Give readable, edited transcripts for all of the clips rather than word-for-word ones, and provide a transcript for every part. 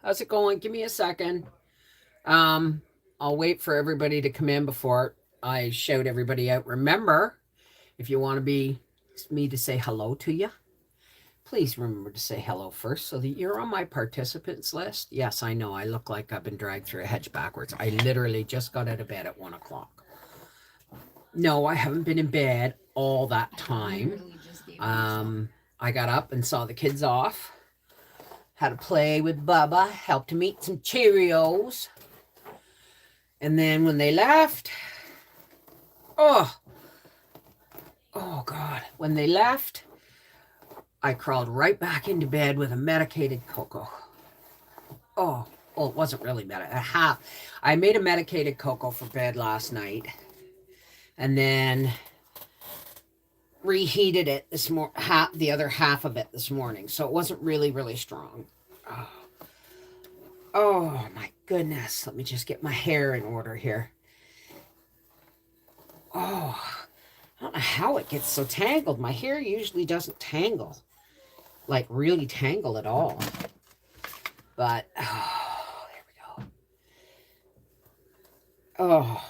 How's it going? Give me a second. I'll wait for everybody to come in before I shout everybody out. Remember, if you want to be me to say hello to you, please remember to say hello first so that you're on my participants list. Yes, I know I look like I've been dragged through a hedge backwards. I literally just got out of bed at 1 o'clock. No, I haven't been in bed all that time. I got up and saw the kids off. Had to play with Bubba, helped him eat some Cheerios. And then when they left, oh God, when they left, I crawled right back into bed with a medicated cocoa. Oh, well, it wasn't really I made a medicated cocoa for bed last night and then reheated it the other half of it this morning. So it wasn't really strong. Oh my goodness. Let me just get my hair in order here. Oh, I don't know how it gets so tangled. My hair usually doesn't tangle, like really tangle at all. But, oh, there we go. Oh.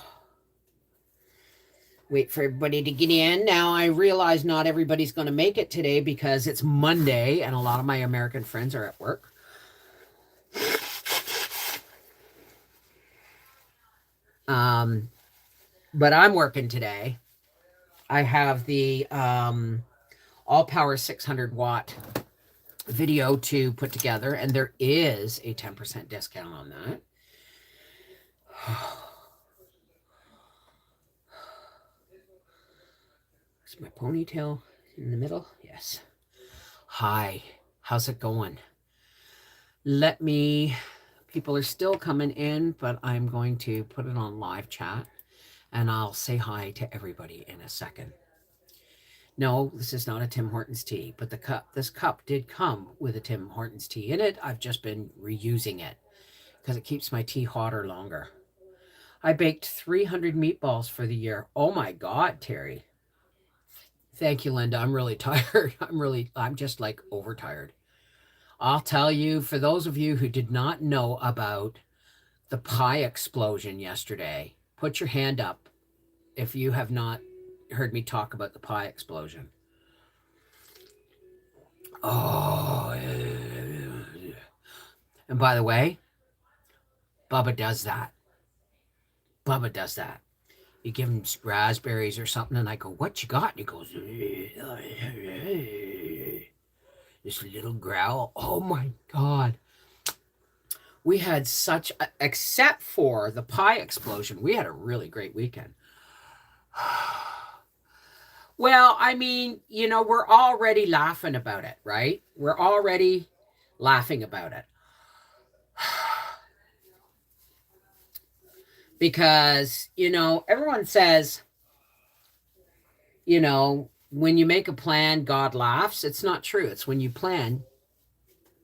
Wait for everybody to get in. Now, I realize not everybody's going to make it today because it's Monday and a lot of my American friends are at work. But I'm working today. I have the All Power 600 watt video to put together, and there is a 10% discount on that. Is my ponytail in the middle? Yes. Hi, how's it going? People are still coming in, but I'm going to put it on live chat and I'll say hi to everybody in a second. No, this is not a Tim Hortons tea, but this cup did come with a Tim Hortons tea in it. I've just been reusing it because it keeps my tea hotter longer. I baked 300 meatballs for the year. Oh my God, Terry. Thank you, Linda. I'm really tired. I'm just like overtired. I'll tell you, for those of you who did not know about the pie explosion yesterday, put your hand up if you have not heard me talk about the pie explosion. Oh, and by the way, Bubba does that. You give him raspberries or something, and I go, "What you got?" And he goes, this little growl. Oh my God. We had except for the pie explosion, we had a really great weekend. Well, I mean, we're already laughing about it, right? We're already laughing about it. Because, everyone says, when you make a plan, God laughs. It's not true. It's when you plan,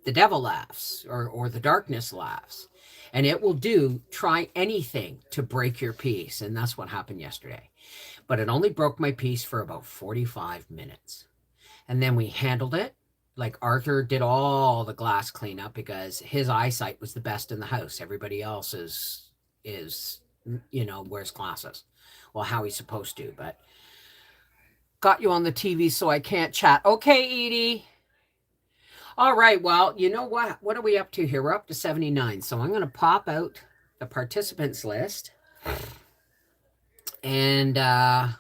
the devil laughs or the darkness laughs. And it will try anything to break your peace. And that's what happened yesterday. But it only broke my peace for about 45 minutes. And then we handled it. Like Arthur did all the glass cleanup because his eyesight was the best in the house. Everybody else is wears glasses. Well, how he's supposed to, but got you on the TV so I can't chat. Okay, Edie. All right, well, you know what? What are we up to here? We're up to 79. So I'm going to pop out the participants list and pop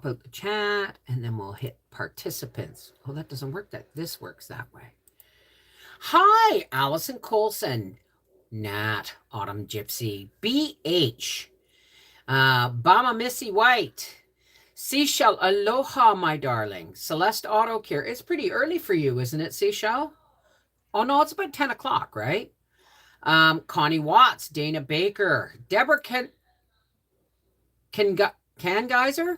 out the chat, and then we'll hit participants. Oh, that doesn't work. This works that way. Hi, Allison Colson, Nat, Autumn Gypsy, BH, Bama Missy White, Seashell, aloha, my darling. Celeste Auto Care. It's pretty early for you, isn't it, Seashell? Oh, no, it's about 10 o'clock, right? Connie Watts, Dana Baker, Deborah Kangeiser?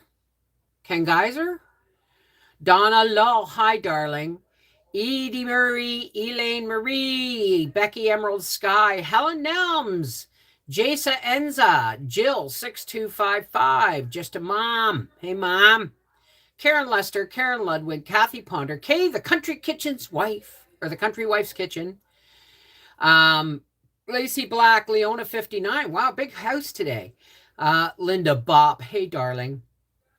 Donna Lull, hi, darling. Edie Murray, Elaine Marie, Becky Emerald Sky, Helen Nelms, Jasa Enza, Jill 6255, just a mom. Hey, mom. Karen Lester, Karen Ludwig, Kathy Ponder, Kay, the country kitchen's wife, or the country wife's kitchen, Lacey Black, Leona 59. Wow, big house today. Linda Bop. Hey, darling.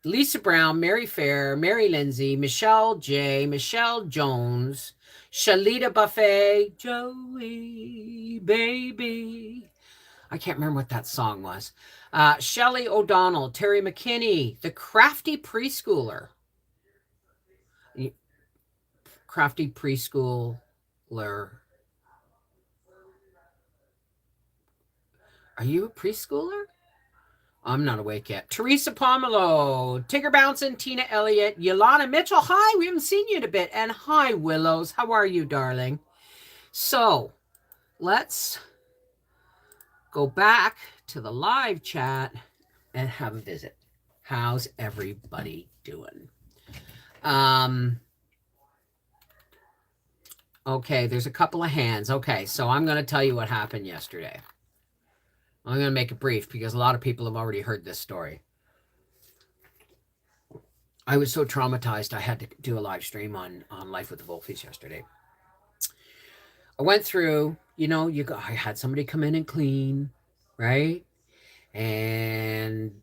Lisa Brown, Mary Fair, Mary Lindsay, Michelle J, Michelle Jones, Shalita Buffet, Joey, baby. I can't remember what that song was. Shelly O'Donnell, Terry McKinney, the crafty preschooler. Crafty preschooler. Are you a preschooler? I'm not awake yet. Teresa Pomelo, Tigger Bouncin, Tina Elliott, Yolanda Mitchell. Hi, we haven't seen you in a bit. And hi, Willows. How are you, darling? So let's go back to the live chat and have a visit. How's everybody doing? Okay, there's a couple of hands. Okay, so I'm going to tell you what happened yesterday. I'm going to make it brief because a lot of people have already heard this story. I was so traumatized I had to do a live stream on Life with the Wolfies yesterday. I went through, I had somebody come in and clean, right? And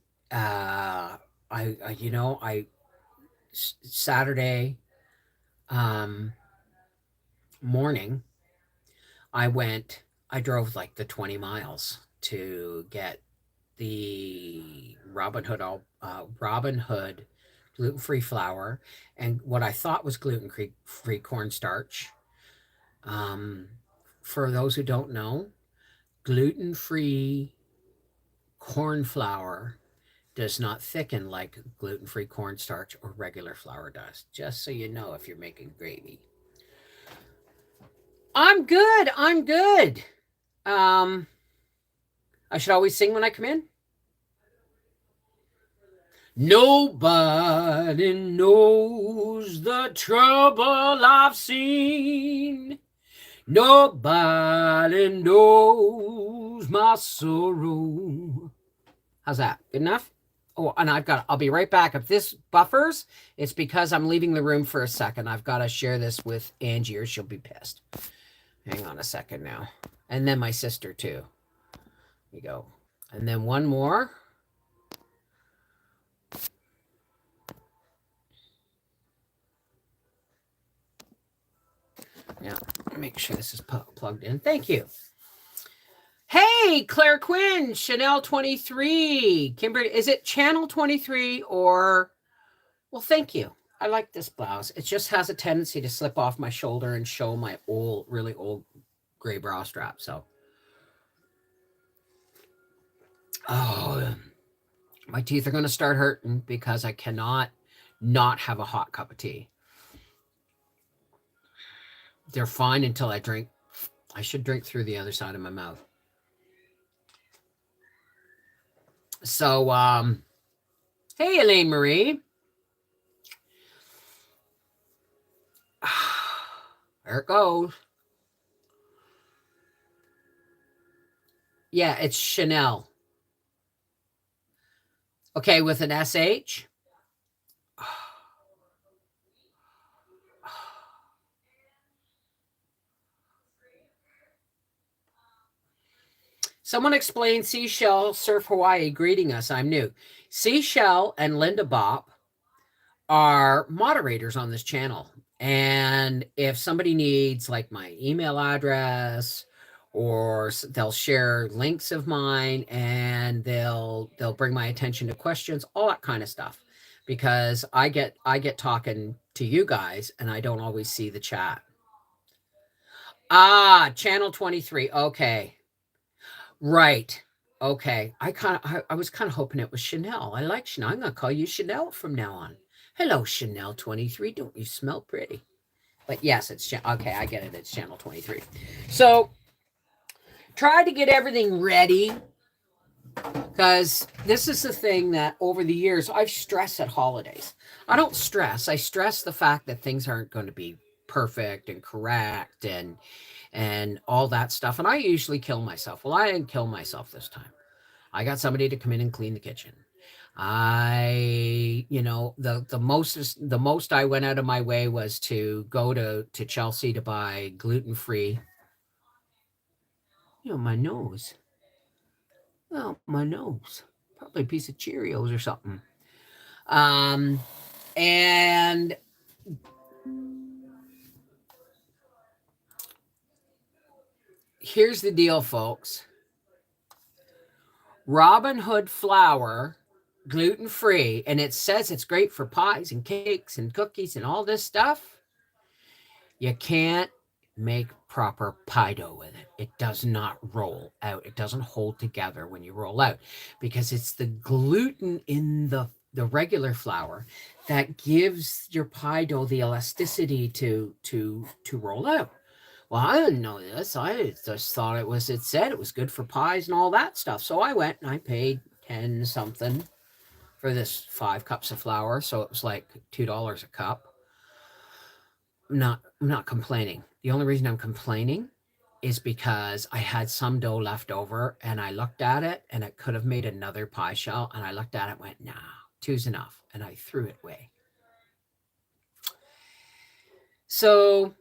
Saturday morning, I drove like the 20 miles to get the Robin Hood gluten-free flour and what I thought was gluten-free cornstarch. For those who don't know, gluten-free corn flour does not thicken like gluten-free cornstarch or regular flour does. Just so you know if you're making gravy. I'm good. I should always sing when I come in. Nobody knows the trouble I've seen. Nobody knows my sorrow. How's that? Good enough? Oh, and I'll be right back. If this buffers, it's because I'm leaving the room for a second. I've got to share this with Angie or she'll be pissed. Hang on a second now. And then my sister too. Here you go. And then one more. Now, make sure this is plugged in. Thank you. Hey, Claire Quinn, Chanel 23. Kimberly, is it channel 23 or... Well, thank you. I like this blouse. It just has a tendency to slip off my shoulder and show my really old gray bra strap. So, my teeth are going to start hurting because I cannot not have a hot cup of tea. They're fine until I drink. I should drink through the other side of my mouth. So, hey, Elaine Marie. There it goes. Yeah, it's Chanel. Okay, with an SH. Someone explained Seashell Surf Hawaii greeting us. I'm new. Seashell and Linda Bop are moderators on this channel. And if somebody needs like my email address, or they'll share links of mine and they'll bring my attention to questions, all that kind of stuff. Because I get talking to you guys and I don't always see the chat. Channel 23. Okay. Right. Okay. I was kind of hoping it was Chanel. I like Chanel. I'm going to call you Chanel from now on. Hello, Chanel 23. Don't you smell pretty? But yes, it's okay. I get it. It's channel 23. So try to get everything ready because this is the thing that over the years I've stressed at holidays. I don't stress. I stress the fact that things aren't going to be perfect and correct and all that stuff. And I usually kill myself. Well, I didn't kill myself this time. I got somebody to come in and clean the kitchen. The most I went out of my way was to go to Chelsea to buy gluten-free My nose. Oh, my nose. Probably a piece of Cheerios or something. Um, and here's the deal, folks. Robin Hood flour, gluten-free, and it says it's great for pies and cakes and cookies and all this stuff. You can't make proper pie dough with it. It does not roll out. It doesn't hold together when you roll out because it's the gluten in the regular flour that gives your pie dough the elasticity to roll out. Well, I didn't know this. I just thought it said it was good for pies and all that stuff. So I went and I paid 10 something for this 5 cups of flour. So it was like $2 a cup. I'm not complaining. The only reason I'm complaining is because I had some dough left over and I looked at it and it could have made another pie shell. And I looked at it and went, nah, 2's enough. And I threw it away. So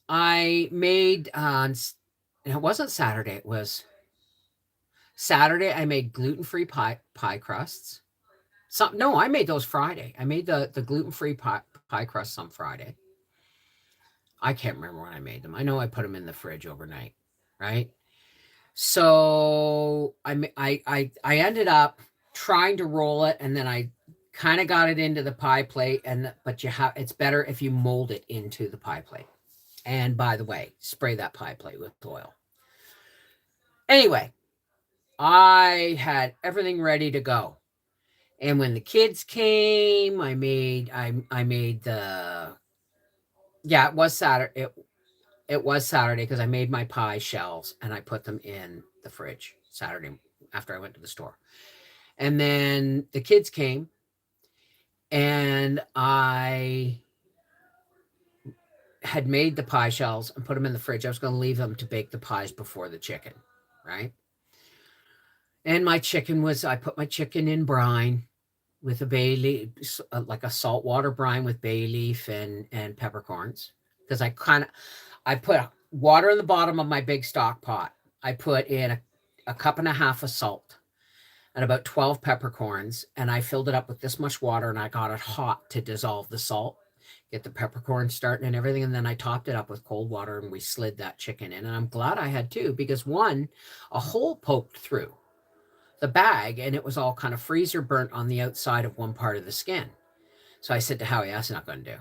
I made it wasn't Saturday, it was Saturday. I made gluten-free pie crusts. No, I made those Friday. I made the gluten-free pie crusts on Friday. I can't remember when I made them. I know I put them in the fridge overnight, right? So I ended up trying to roll it, and then I kind of got it into the pie plate. But it's better if you mold it into the pie plate. And by the way, spray that pie plate with oil. Anyway, I had everything ready to go. And when the kids came, I made the it was Saturday. It was Saturday because I made my pie shells and I put them in the fridge Saturday after I went to the store. And then the kids came and I had made the pie shells and put them in the fridge. I was going to leave them to bake the pies before the chicken, right? And my chicken I put my chicken in brine with a bay leaf, like a saltwater brine with bay leaf and peppercorns. Because I put water in the bottom of my big stock pot. I put in a cup and a half of salt and about 12 peppercorns. And I filled it up with this much water and I got it hot to dissolve the salt, get the peppercorns starting and everything. And then I topped it up with cold water and we slid that chicken in. And I'm glad I had 2 because a hole poked through the bag and it was all kind of freezer burnt on the outside of one part of the skin. So I said to Howie, that's not going to do.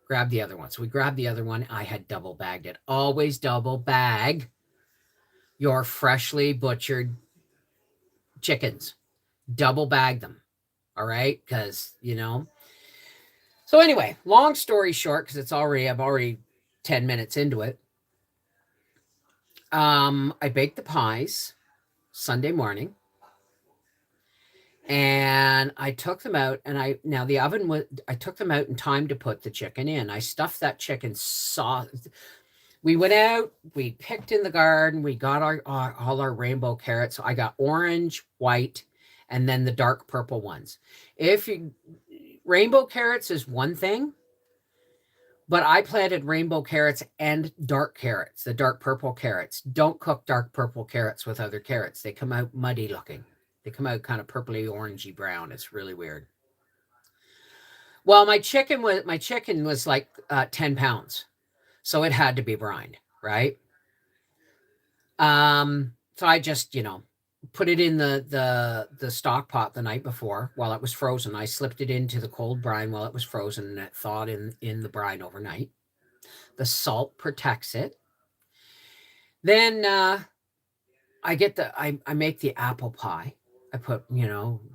Grab the other one. So we grabbed the other one. I had double bagged it. Always double bag your freshly butchered chickens. Double bag them. All right? Because, So anyway, long story short, because I'm already 10 minutes into it. I baked the pies Sunday morning. And I took them out and I took them out in time to put the chicken in. I stuffed that chicken soft. We went out, we picked in the garden, we got all our rainbow carrots. So I got orange, white, and then the dark purple ones. Rainbow carrots is one thing, but I planted rainbow carrots and dark carrots, the dark purple carrots. Don't cook dark purple carrots with other carrots. They come out muddy looking. They come out kind of purpley, orangey brown. It's really weird. Well, my chicken was like 10 pounds, so it had to be brined, right? So I just put it in the stock pot the night before while it was frozen. I slipped it into the cold brine while it was frozen, and it thawed in the brine overnight. The salt protects it. Then I make the apple pie. I put,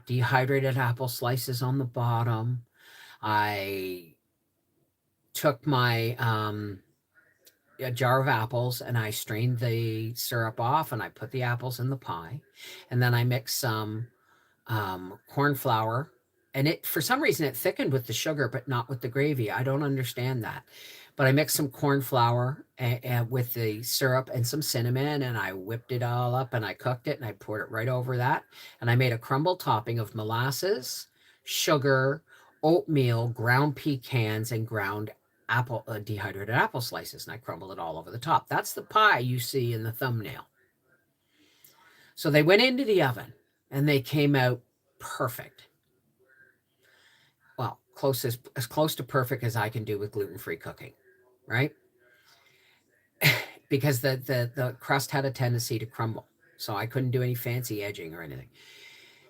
dehydrated apple slices on the bottom. I took my a jar of apples and I strained the syrup off and I put the apples in the pie. And then I mixed some corn flour. And for some reason, it thickened with the sugar, but not with the gravy. I don't understand that. But I mixed some corn flour with the syrup and some cinnamon, and I whipped it all up, and I cooked it, and I poured it right over that. And I made a crumble topping of molasses, sugar, oatmeal, ground pecans, and ground dehydrated apple slices, and I crumbled it all over the top. That's the pie you see in the thumbnail. So they went into the oven and they came out perfect. Well, as close to perfect as I can do with gluten-free cooking, right? Because the crust had a tendency to crumble. So I couldn't do any fancy edging or anything.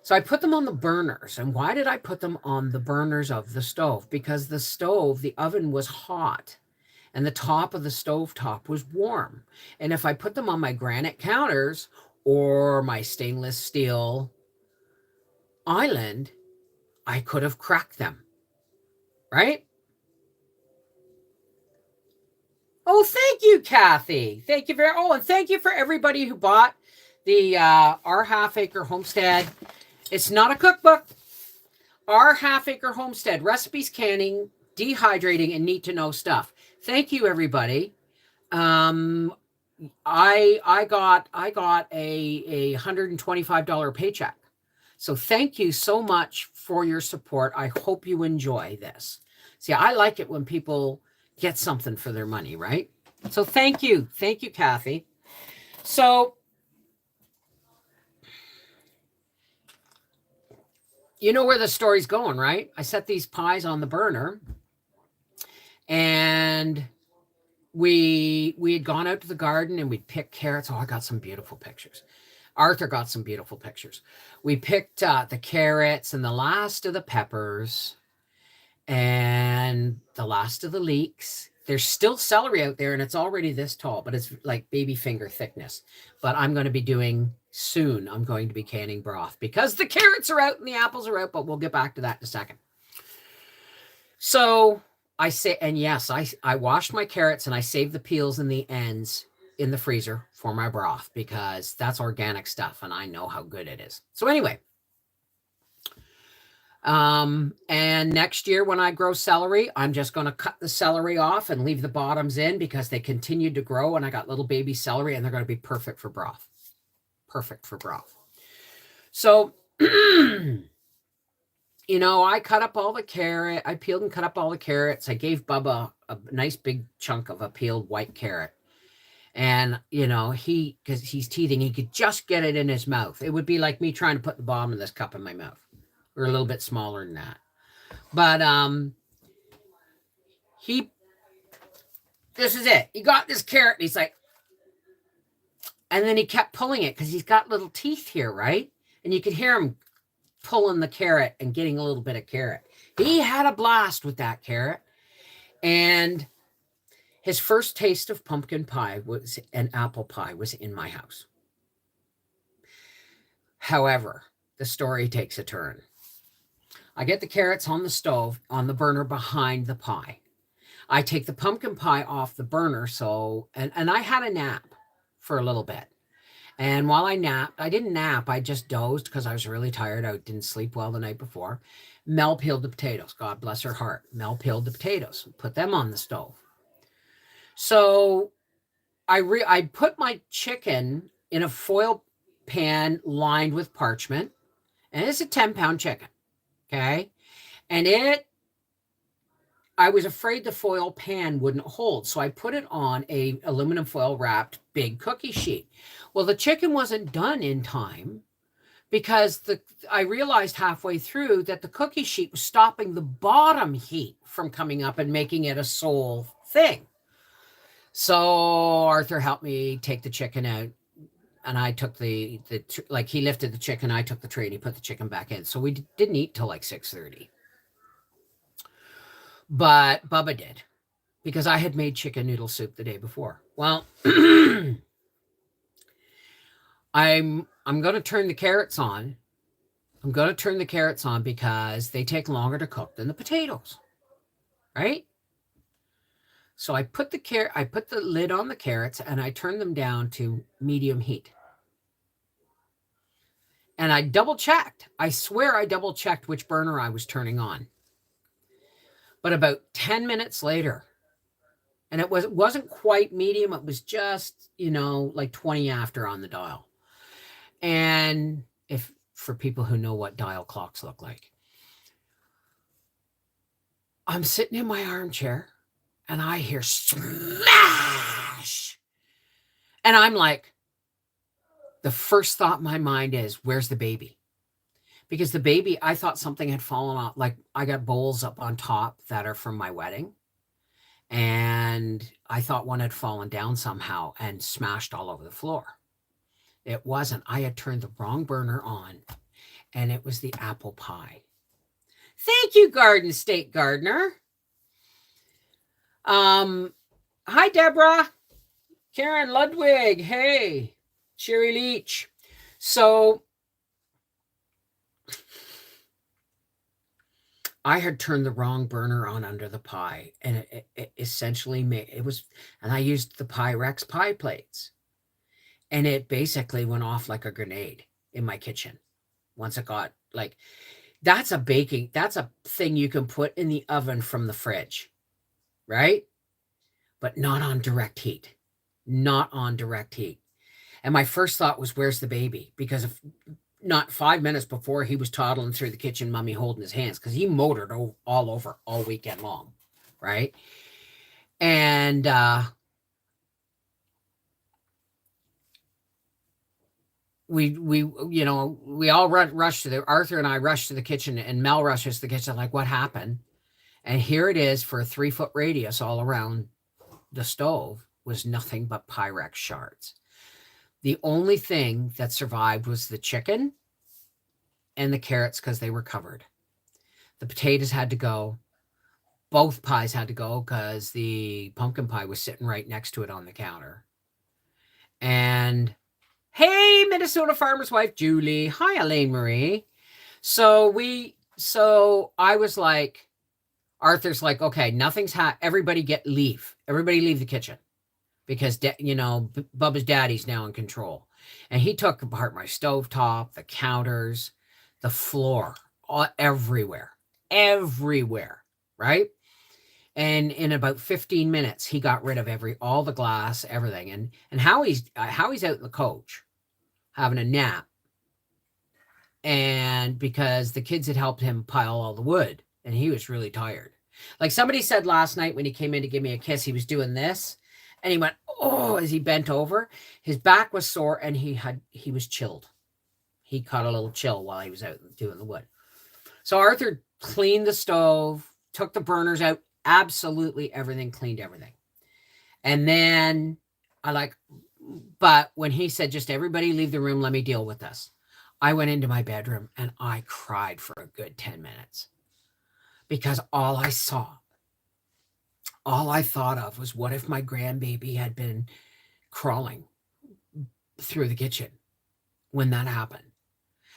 So I put them on the burners. And why did I put them on the burners of the stove? Because the oven was hot and the top of the stove top was warm. And if I put them on my granite counters or my stainless steel island, I could have cracked them, right? Oh, thank you, Kathy. Thank you and thank you for everybody who bought the Our Half Acre Homestead. It's not a cookbook. Our Half Acre Homestead, recipes, canning, dehydrating, and need to know stuff. Thank you, everybody. I got a $125 paycheck. So thank you so much for your support. I hope you enjoy this. See, I like it when people get something for their money, right? So thank you. Thank you, Kathy. So you know where the story's going, right? I set these pies on the burner and we had gone out to the garden and we'd picked carrots. Oh, I got some beautiful pictures. Arthur got some beautiful pictures. We picked the carrots and the last of the peppers and the last of the leeks. There's still celery out there and it's already this tall, but it's like baby finger thickness. But I'm going to be doing soon. I'm going to be canning broth because the carrots are out and the apples are out, but we'll get back to that in a second. So I say, and yes, I washed my carrots and I saved the peels and the ends in the freezer for my broth because that's organic stuff and I know how good it is. So anyway, and next year when I grow celery, I'm just going to cut the celery off and leave the bottoms in because they continued to grow and I got little baby celery and they're going to be perfect for broth. Perfect for broth. So, you know, I cut up all the carrot. I peeled and cut up all the carrots. I gave Bubba a nice big chunk of a peeled white carrot. And, you know, because he's teething, he could just get it in his mouth. It would be like me trying to put the bottom of this cup in my mouth. Or a little bit smaller than that. But this is it. He got this carrot and he's like, and then he kept pulling it because he's got little teeth here, right? And you could hear him pulling the carrot and getting a little bit of carrot. He had a blast with that carrot. And his first taste of pumpkin pie and apple pie was in my house. However, the story takes a turn. I get the carrots on the stove, on the burner behind the pie. I take the pumpkin pie off the burner. And I had a nap for a little bit. And while I napped, I didn't nap. I just dozed because I was really tired. I didn't sleep well the night before. Mel peeled the potatoes. God bless her heart. Mel peeled the potatoes, put them on the stove. So I put my chicken in a foil pan lined with parchment. And it's a 10-pound chicken. Okay. And I was afraid the foil pan wouldn't hold. So I put it on a aluminum foil wrapped big cookie sheet. Well, the chicken wasn't done in time because I realized halfway through that the cookie sheet was stopping the bottom heat from coming up and making it a sole thing. So Arthur helped me take the chicken out. And I took he lifted the chicken, I took the tray and he put the chicken back in. So we didn't eat till like 6:30. But Bubba did because I had made chicken noodle soup the day before. Well, I'm going to turn the carrots on. I'm going to turn the carrots on because they take longer to cook than the potatoes. Right? So I put the lid on the carrots and I turned them down to medium heat. And I double checked. I swear I double checked which burner I was turning on. But about 10 minutes later, and it wasn't quite medium. It was just, like 20 after on the dial. And for people who know what dial clocks look like, I'm sitting in my armchair and I hear smash. And I'm like, the first thought in my mind is, where's the baby? Because the baby, I thought something had fallen off. Like, I got bowls up on top that are from my wedding. And I thought one had fallen down somehow and smashed all over the floor. It wasn't. I had turned the wrong burner on, and it was the apple pie. Thank you, Garden State Gardener. Hi, Deborah. Karen Ludwig. Hey, Sherry Leach. So I had turned the wrong burner on under the pie, and it essentially made it was, and I used the Pyrex pie plates, and it basically went off like a grenade in my kitchen. Once it got like, that's a thing you can put in the oven from the fridge, right? But not on direct heat, not on direct heat. And my first thought was, where's the baby? Because if not 5 minutes before, he was toddling through the kitchen, Mummy holding his hands, because he motored all over all weekend long, right? And we all rushed to Arthur and I rushed to the kitchen, and Mel rushes to the kitchen, like, what happened? And here it is, for a 3-foot radius all around the stove was nothing but Pyrex shards. The only thing that survived was the chicken and the carrots, because they were covered. The potatoes had to go. Both pies had to go because the pumpkin pie was sitting right next to it on the counter. And hey, Minnesota farmer's wife, Julie. Hi, Elaine Marie. So I was like, Arthur's like, okay, nothing's everybody leave. Everybody leave the kitchen. Because, Bubba's daddy's now in control. And he took apart my stovetop, the counters, the floor, everywhere, right? And in about 15 minutes, he got rid of all the glass, everything. And Howie's out in the coach having a nap. And because the kids had helped him pile all the wood, and he was really tired. Like somebody said last night when he came in to give me a kiss, he was doing this. And he went, oh, as he bent over. His back was sore, and he was chilled. He caught a little chill while he was out doing the wood. So Arthur cleaned the stove, took the burners out, absolutely everything, cleaned everything. And then but when he said, just everybody leave the room, let me deal with this, I went into my bedroom and I cried for a good 10 minutes. Because all I thought of was, what if my grandbaby had been crawling through the kitchen when that happened?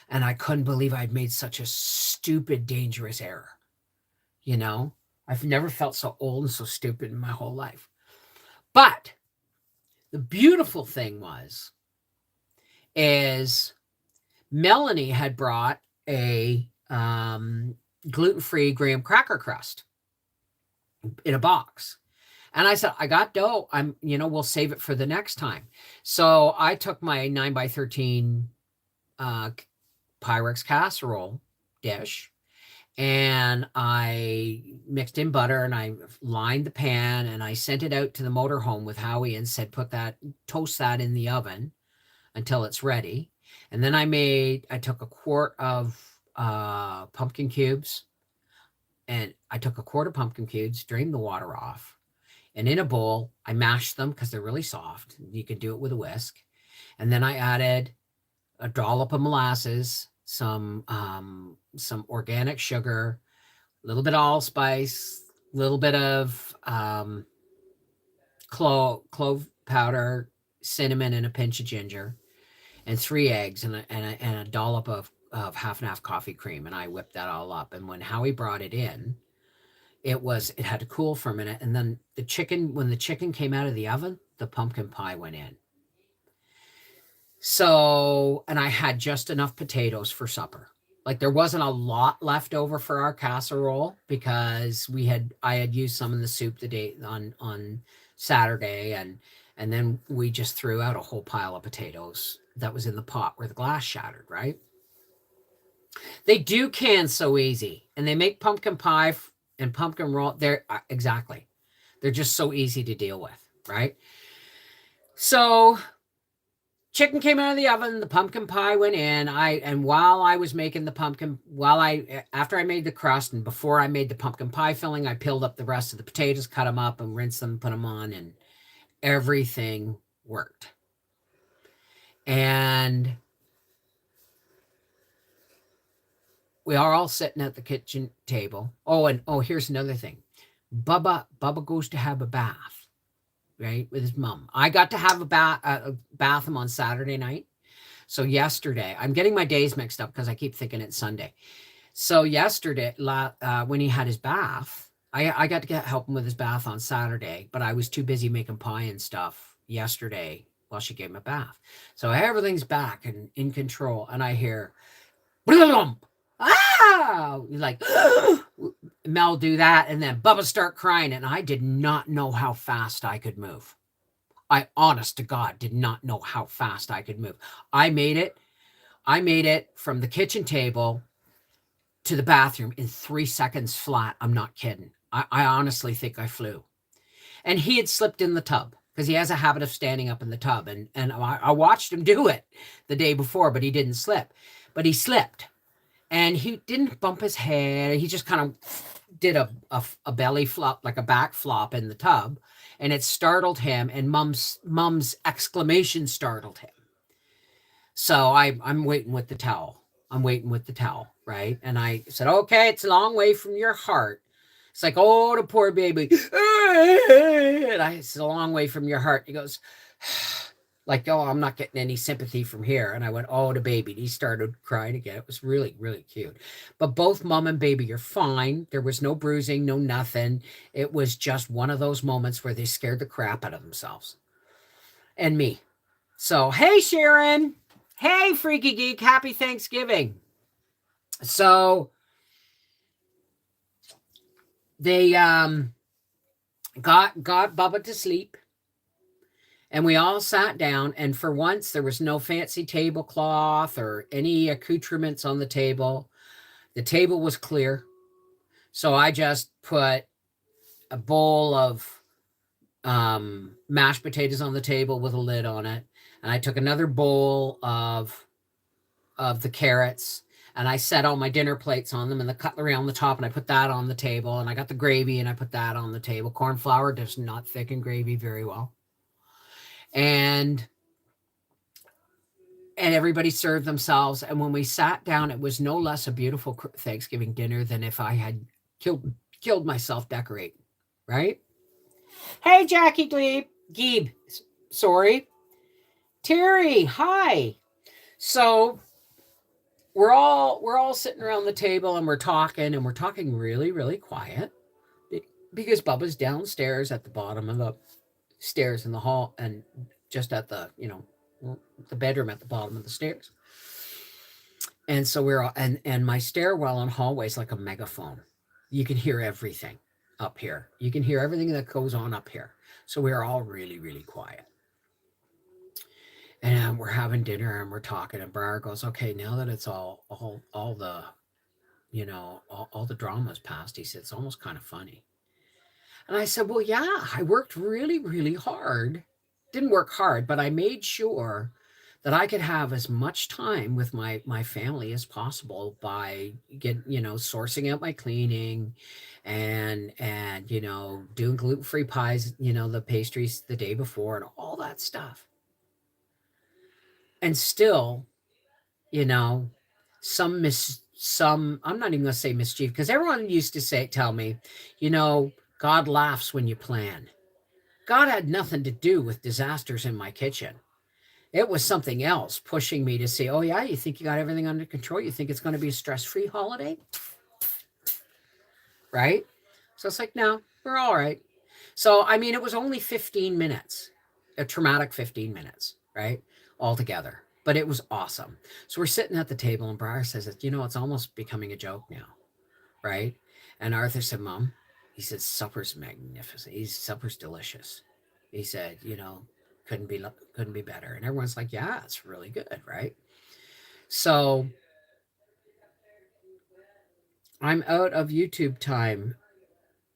And I couldn't believe I'd made such a stupid, dangerous error. I've never felt so old and so stupid in my whole life. But the beautiful thing is Melanie had brought a gluten-free graham cracker crust in a box. And I said, I got dough. We'll save it for the next time. So I took my 9x13 Pyrex casserole dish, and I mixed in butter, and I lined the pan, and I sent it out to the motorhome with Howie and said, toast that in the oven until it's ready. And then I took a quart of pumpkin cubes, and I took a quart of pumpkin cubes, drained the water off, and in a bowl, I mashed them because they're really soft. You can do it with a whisk. And then I added a dollop of molasses, some organic sugar, a little bit of allspice, a little bit of clove powder, cinnamon, and a pinch of ginger, and 3 eggs and a dollop of half and half coffee cream. And I whipped that all up. And when Howie brought it in, it had to cool for a minute. And then when the chicken came out of the oven, the pumpkin pie went in. So, and I had just enough potatoes for supper. Like, there wasn't a lot left over for our casserole because I had used some in the soup the day on Saturday, and then we just threw out a whole pile of potatoes that was in the pot where the glass shattered, right? They do can so easy, and they make pumpkin pie and pumpkin roll. They're just so easy to deal with, right? So chicken came out of the oven, the pumpkin pie went in. And while I was making the pumpkin, after I made the crust and before I made the pumpkin pie filling, I peeled up the rest of the potatoes, cut them up and rinsed them, put them on, and everything worked. And we are all sitting at the kitchen table. Here's another thing. Bubba goes to have a bath, right, with his mom. I got to have a bath him on Saturday night. So yesterday, I'm getting my days mixed up because I keep thinking it's Sunday. So yesterday, when he had his bath, I got to help him with his bath on Saturday, but I was too busy making pie and stuff yesterday while she gave him a bath. So everything's back and in control, and I hear, like Mel do that, and then Bubba start crying, and I did not know how fast I could move. I, honest to God, did not know how fast I could move. I made it from the kitchen table to the bathroom in 3 seconds flat. I'm not kidding. I honestly think I flew. And he had slipped in the tub because he has a habit of standing up in the tub. And I watched him do it the day before, but he didn't slip. But he slipped. And he didn't bump his head. He just kind of did a belly flop, like a back flop in the tub. And it startled him. And Mom's exclamation startled him. So I'm waiting with the towel. Right? And I said, okay, it's a long way from your heart. It's like, oh, the poor baby. And I said, a long way from your heart. He goes, like, oh, I'm not getting any sympathy from here. And I went, oh, the baby. And he started crying again. It was really, really cute. But both mom and baby are fine. There was no bruising, no nothing. It was just one of those moments where they scared the crap out of themselves. And me. So, hey, Sharon. Hey, Freaky Geek. Happy Thanksgiving. So they got Bubba to sleep, and we all sat down, and for once there was no fancy tablecloth or any accoutrements on the table. The table was clear. So I just put a bowl of mashed potatoes on the table with a lid on it, and I took another bowl of the carrots, and I set all my dinner plates on them and the cutlery on the top, and I put that on the table, and I got the gravy and I put that on the table. Corn flour does not thicken gravy very well. And everybody served themselves. And when we sat down, it was no less a beautiful Thanksgiving dinner than if I had killed myself decorating, right? Hey, Jackie Geeb, sorry. Terry, hi. So we're all sitting around the table, and we're talking really, really quiet because Bubba's downstairs at the bottom of the stairs in the hall, and just at the, the bedroom at the bottom of the stairs. And so we're all, and my stairwell and hallway is like a megaphone. You can hear everything up here. You can hear everything that goes on up here. So we're all really, really quiet. And we're having dinner and we're talking, and Briar goes, okay, now that it's all the, all the drama's past, he said, it's almost kind of funny. And I said, well, yeah, I worked really, really hard. Didn't work hard, but I made sure that I could have as much time with my family as possible by sourcing out my cleaning and doing gluten-free pies, the pastries the day before and all that stuff. And still, some I'm not even going to say mischief, because everyone used to tell me, God laughs when you plan. God had nothing to do with disasters in my kitchen. It was something else pushing me to say, oh yeah, you think you got everything under control? You think it's going to be a stress-free holiday? Right? So it's like, no, we're all right. So, I mean, it was only 15 minutes, a traumatic 15 minutes, right? Altogether. But it was awesome. So we're sitting at the table, and Briar says, it's almost becoming a joke now, right? And Arthur said, Mom, he said, supper's magnificent. Supper's delicious. He said, couldn't be better. And everyone's like, yeah, it's really good, right? So I'm out of YouTube time.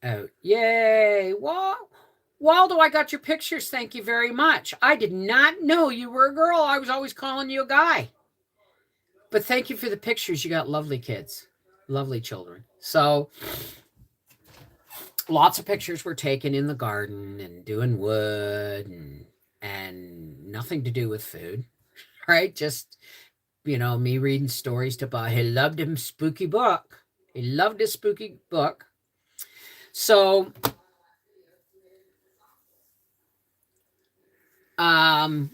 Out. Yay! What Waldo, I got your pictures. Thank you very much. I did not know you were a girl. I was always calling you a guy. But thank you for the pictures. You got lovely kids, lovely children. So lots of pictures were taken in the garden and doing wood and nothing to do with food, right? Just, me reading stories to Bubba. He loved him spooky book. He loved his spooky book. So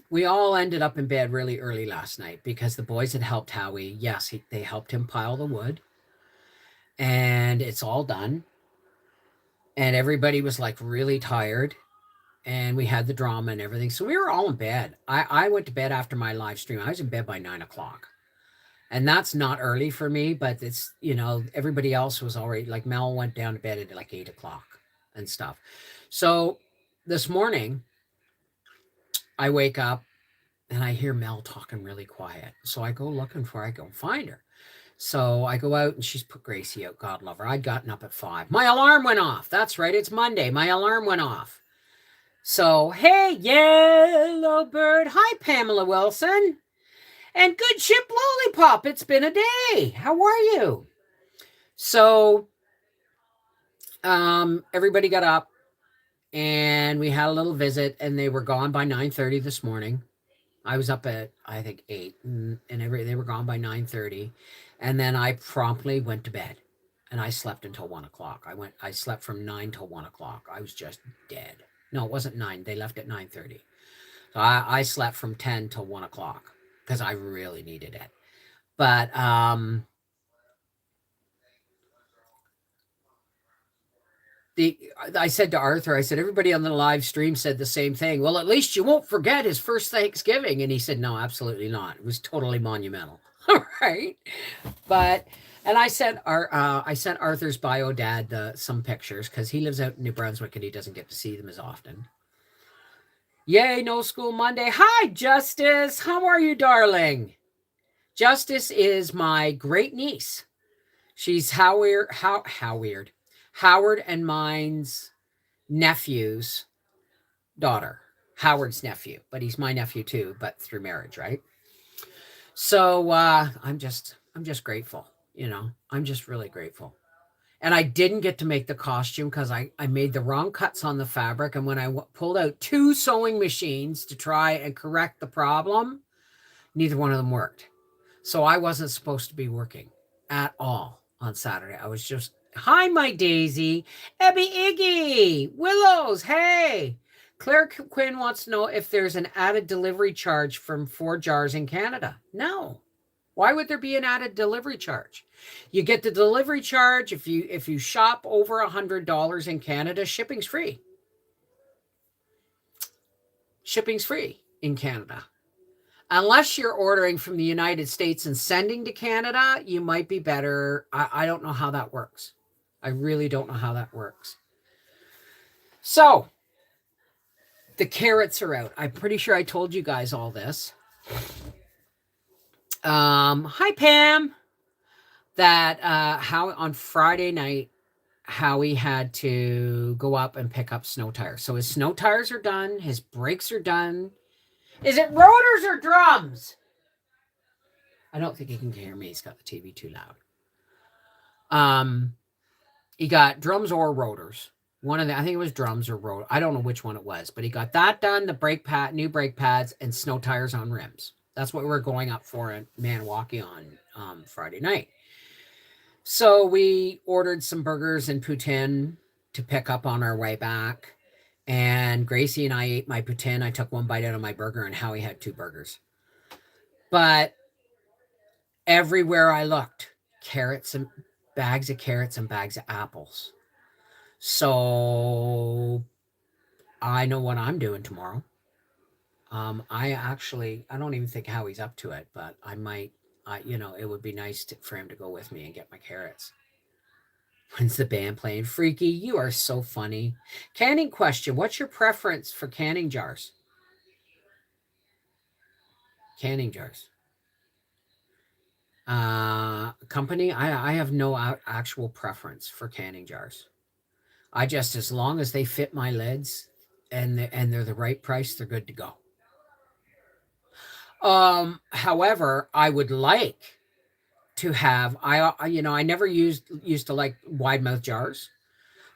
we all ended up in bed really early last night because the boys had helped Howie. Yes, they helped him pile the wood. And it's all done. And everybody was like really tired. And we had the drama and everything. So we were all in bed. I went to bed after my live stream. I was in bed by 9 o'clock. And that's not early for me, but it's, everybody else was already, like Mel went down to bed at like 8 o'clock and stuff. So this morning, I wake up and I hear Mel talking really quiet. So I go looking for her. I go find her. So I go out and she's put Gracie out. God love her. I'd gotten up at 5. My alarm went off. That's right. It's Monday. My alarm went off. So, hey, yellow bird. Hi, Pamela Wilson. And good ship lollipop. It's been a day. How are you? So, everybody got up and we had a little visit and they were gone by 9:30 this morning. I was up at, I think, 8 and they were gone by 9:30. And then I promptly went to bed and I slept until 1 o'clock. I slept from 9 till 1 o'clock. I was just dead. No, it wasn't 9. They left at 9:30. So I slept from 10 till 1 o'clock because I really needed it. But I said to Arthur, I said, everybody on the live stream said the same thing. Well, at least you won't forget his first Thanksgiving. And he said, no, absolutely not. It was totally monumental. All right. But, and I sent Arthur's bio dad some pictures because he lives out in New Brunswick and he doesn't get to see them as often. Yay, no school Monday. Hi, Justice. How are you, darling? Justice is my great niece. She's Howard and mine's nephew's daughter. Howard's nephew, but he's my nephew too, but through marriage, right? So I'm just grateful, I'm just really grateful. And I didn't get to make the costume because I made the wrong cuts on the fabric. And when I pulled out 2 sewing machines to try and correct the problem, neither one of them worked. So I wasn't supposed to be working at all on Saturday. I was just, hi, my Daisy. Ebby Iggy. Willows, hey. Claire Quinn wants to know if there's an added delivery charge from 4 jars in Canada. No. Why would there be an added delivery charge? You get the delivery charge if you shop over $100 in Canada. Shipping's free. Shipping's free in Canada. Unless you're ordering from the United States and sending to Canada, you might be better. I don't know how that works. I really don't know how that works. So, the carrots are out. I'm pretty sure I told you guys all this. Hi, Pam. That how on Friday night, Howie had to go up and pick up snow tires. So his snow tires are done. His brakes are done. Is it rotors or drums? I don't think he can hear me. He's got the TV too loud. He got drums or rotors. One of the, I think it was drums or rotor. I don't know which one it was, but he got that done. The brake pad, new brake pads, and snow tires on rims. That's what we're going up for in Maniwaki on Friday night. So we ordered some burgers and poutine to pick up on our way back. And Gracie and I ate my poutine. I took one bite out of my burger and Howie had 2 burgers. But everywhere I looked, carrots and bags of apples. So I know what I'm doing tomorrow. I don't even think Howie's up to it, but I might, it would be nice for him to go with me and get my carrots. When's the band playing? Freaky, you are so funny. Canning question. What's your preference for canning jars? Canning jars. Company, I have no actual preference for canning jars. I just, as long as they fit my lids, and they're the right price, they're good to go. However, I would like to have, I never used to like wide mouth jars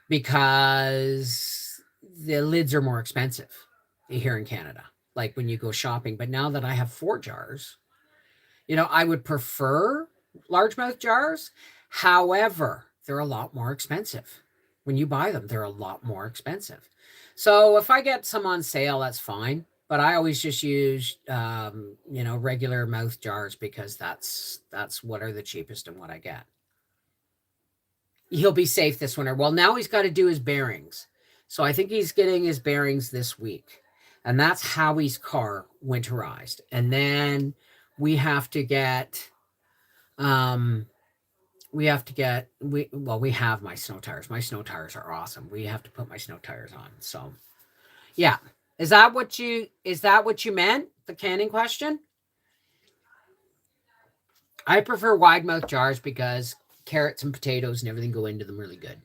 because the lids are more expensive here in Canada, like when you go shopping. But now that I have 4 jars, I would prefer largemouth jars. However, they're a lot more expensive. When you buy them, they're a lot more expensive. So if I get some on sale, that's fine. But I always just use, regular mouth jars because that's what are the cheapest and what I get. He'll be safe this winter. Well, now he's got to do his bearings. So I think he's getting his bearings this week. And that's Howie's car winterized. And then we have to get, we have my snow tires. My snow tires are awesome. We have to put my snow tires on. So yeah. Is that what you meant? The canning question? I prefer wide mouth jars because carrots and potatoes and everything go into them really good.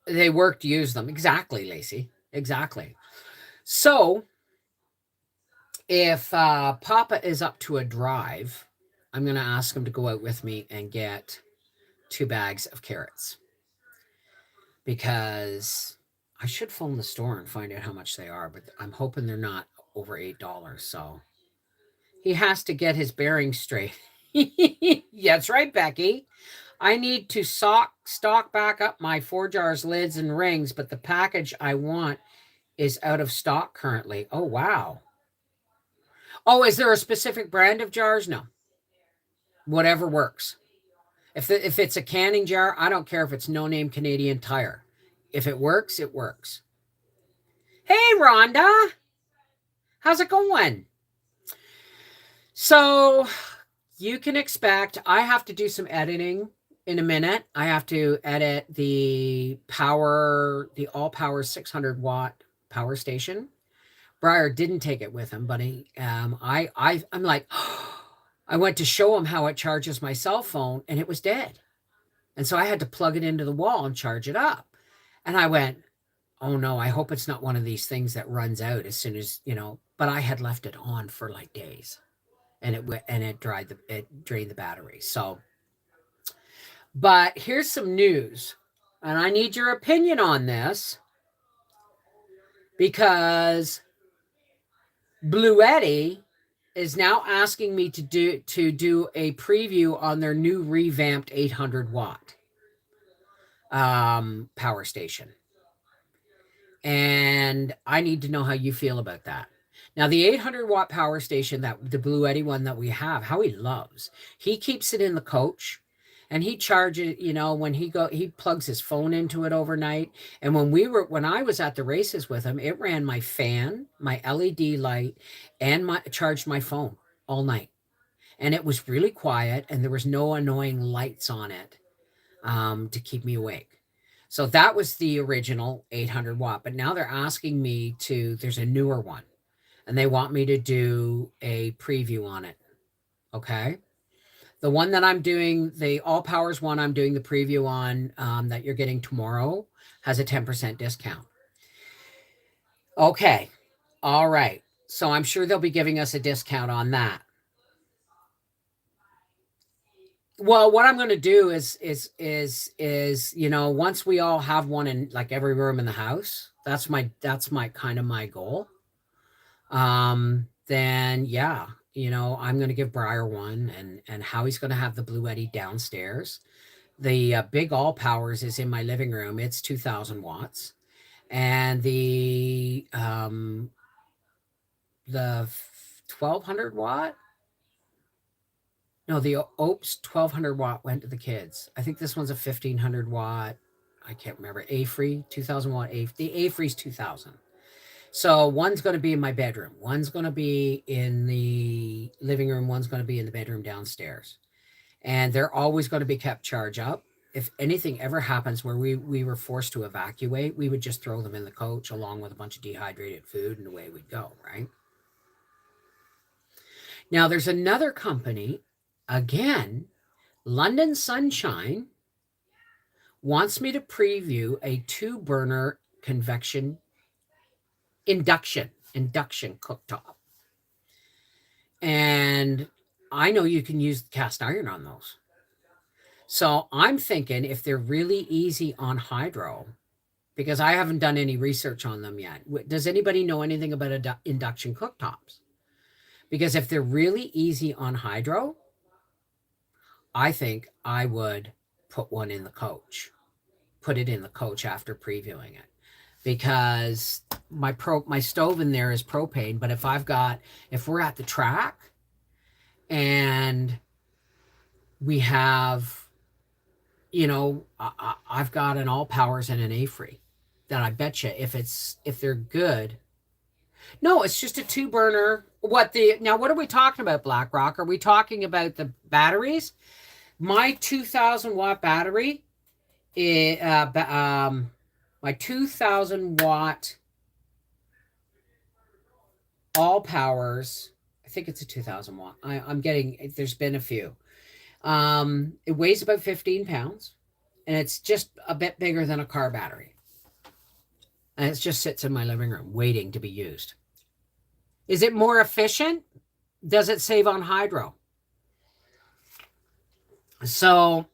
They work to use them. Exactly, Lacey. Exactly. So if Papa is up to a drive, I'm going to ask him to go out with me and get 2 bags of carrots. Because I should phone the store and find out how much they are, but I'm hoping they're not over $8. So he has to get his bearings straight. Yeah, that's right, Becky. I need to stock back up my 4 jars, lids, and rings, but the package I want is out of stock currently. Oh, wow. Oh, is there a specific brand of jars? No. Whatever works. If it's a canning jar, I don't care if it's no-name Canadian Tire. If it works, it works. Hey, Rhonda. How's it going? So you can expect, I have to do some editing in a minute. I have to edit the all power 600 watt power station. Briar didn't take it with him, but I'm like, I went to show him how it charges my cell phone and it was dead. And so I had to plug it into the wall and charge it up. And I went, oh no, I hope it's not one of these things that runs out as soon as, but I had left it on for like days and it drained the battery. So, but here's some news and I need your opinion on this because Bluetti is now asking me to do a preview on their new revamped 800 watt power station. And I need to know how you feel about that. Now, the 800 watt power station, that the Bluetti one that we have, Howie loves. He keeps it in the coach and he charges, when he plugs his phone into it overnight. And when I was at the races with him, it ran my fan, my LED light, and charged my phone all night. And it was really quiet and there was no annoying lights on it to keep me awake. So that was the original 800 watt, but now they're asking me there's a newer one and they want me to do a preview on it. Okay. The one that I'm doing, the All Powers one I'm doing the preview on that you're getting tomorrow has a 10% discount. Okay. All right. So I'm sure they'll be giving us a discount on that. Well, what I'm going to do is, once we all have one in like every room in the house, that's my kind of my goal. Then yeah, I'm going to give Briar one and Howie's going to have the Bluetti downstairs. The big All Powers is in my living room. It's 2000 watts. And the 1200 watt. No, the Oaks 1200 watt went to the kids. I think this one's a 1500 watt. I can't remember. A-Free, 2000 watt. The A-Free's 2000. So one's going to be in my bedroom. One's going to be in the living room. One's going to be in the bedroom downstairs. And they're always going to be kept charged up. If anything ever happens where we were forced to evacuate, we would just throw them in the coach along with a bunch of dehydrated food and away we'd go, right? Now, there's another company, again, London Sunshine, wants me to preview a 2-burner induction cooktop. And I know you can use cast iron on those. So I'm thinking if they're really easy on hydro, because I haven't done any research on them yet. Does anybody know anything about induction cooktops? Because if they're really easy on hydro, I think I would put one in the coach. Put it in the coach after previewing it. Because my stove in there is propane, but if we're at the track and we have, I've got an all powers and an A-free that I bet you if they're good. No, it's just a 2-burner. Now what are we talking about, BlackRock? Are we talking about the batteries? My 2,000 watt battery, my 2,000 watt all powers, I think it's a 2,000 watt. There's been a few. It weighs about 15 pounds and it's just a bit bigger than a car battery. And it just sits in my living room waiting to be used. Is it more efficient? Does it save on hydro? So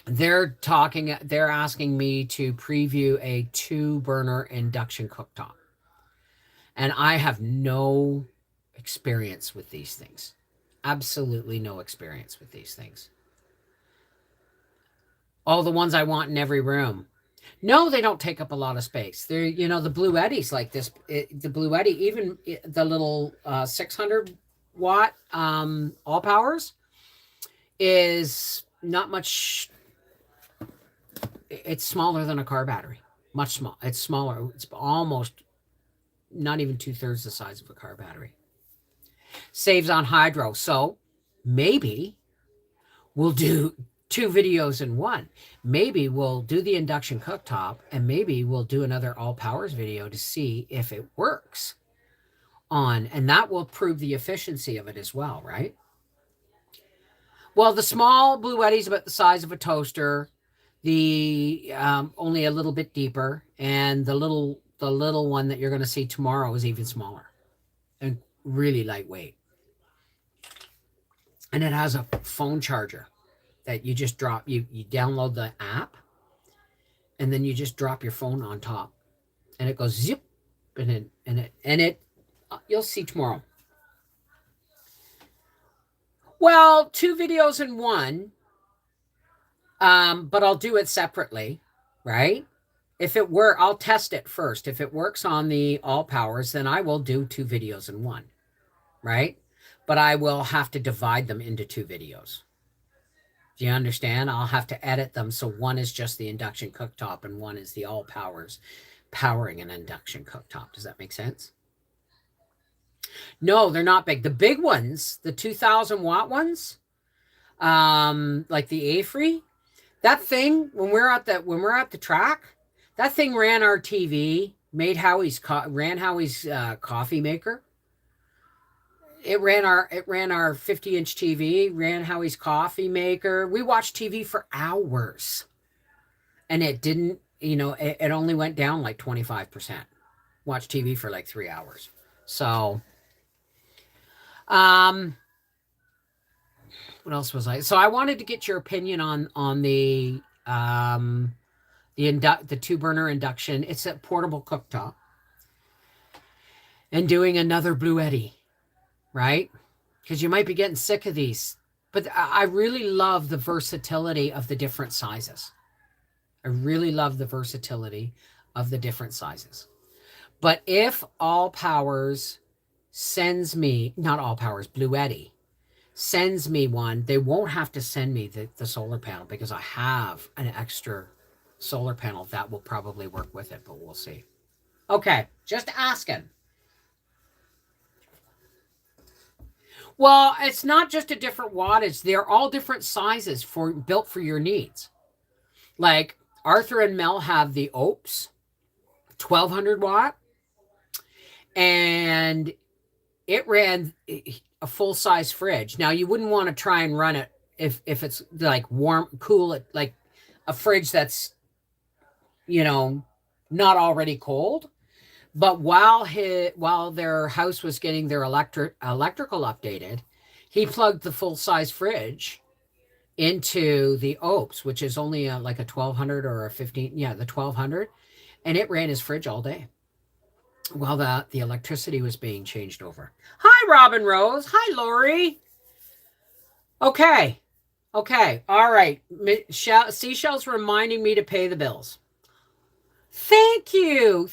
they're asking me to preview a 2-burner induction cooktop. And I have no experience with these things. Absolutely no experience with these things. All the ones I want in every room. No, they don't take up a lot of space. They're, the Blue Eddies like this. The Blue Eddy, even the little 600 watt all powers is not much. It's smaller than a car battery. Much small. It's smaller. It's almost not even 2/3 the size of a car battery. Saves on hydro. So maybe we'll do 2 videos in one. Maybe we'll do the induction cooktop and maybe we'll do another all powers video to see if it works and that will prove the efficiency of it as well, right? Well, the small Blue Eddy's about the size of a toaster, the only a little bit deeper, and the little one that you're going to see tomorrow is even smaller and really lightweight. And it has a phone charger that you just drop. You download the app, and then you just drop your phone on top, and it goes zip, and it you'll see tomorrow. Well, 2 videos in one, but I'll do it separately, right? If it were, I'll test it first. If it works on the all powers, then I will do 2 videos in one, right? But I will have to divide them into 2 videos. Do you understand? I'll have to edit them. So one is just the induction cooktop and one is the all powers powering an induction cooktop. Does that make sense? No, they're not big. The big ones, the 2,000 watt ones, like the A-free, that thing, when we're at the track, that thing ran our TV, ran Howie's coffee maker. It ran our 50-inch TV, ran Howie's coffee maker. We watched TV for hours. And it didn't, it only went down like 25%. Watched TV for like 3 hours. So, what else was I? So I wanted to get your opinion on the 2-burner induction. It's a portable cooktop. And doing another Blue Eddy. Right? Because you might be getting sick of these. But I really love the versatility of the different sizes. I really love the versatility of the different sizes. But if All Powers sends me, not All Powers, Blue Eddy, sends me one, they won't have to send me the solar panel because I have an extra solar panel that will probably work with it, but we'll see. Okay, just asking. Well, it's not just a different wattage. They're all different sizes built for your needs. Like Arthur and Mel have the Opes, 1,200 watt. And it ran a full-size fridge. Now, you wouldn't want to try and run it if it's like warm, cool, like a fridge that's, you know, not already cold. But while their house was getting their electrical updated, he plugged the full-size fridge into the Opes, which is only like a 1200 or a 15, yeah, the 1200, and it ran his fridge all day while the electricity was being changed over. Hi, Robin Rose. Hi, Lori. Okay. All right. Seashell's reminding me to pay the bills. Thank you,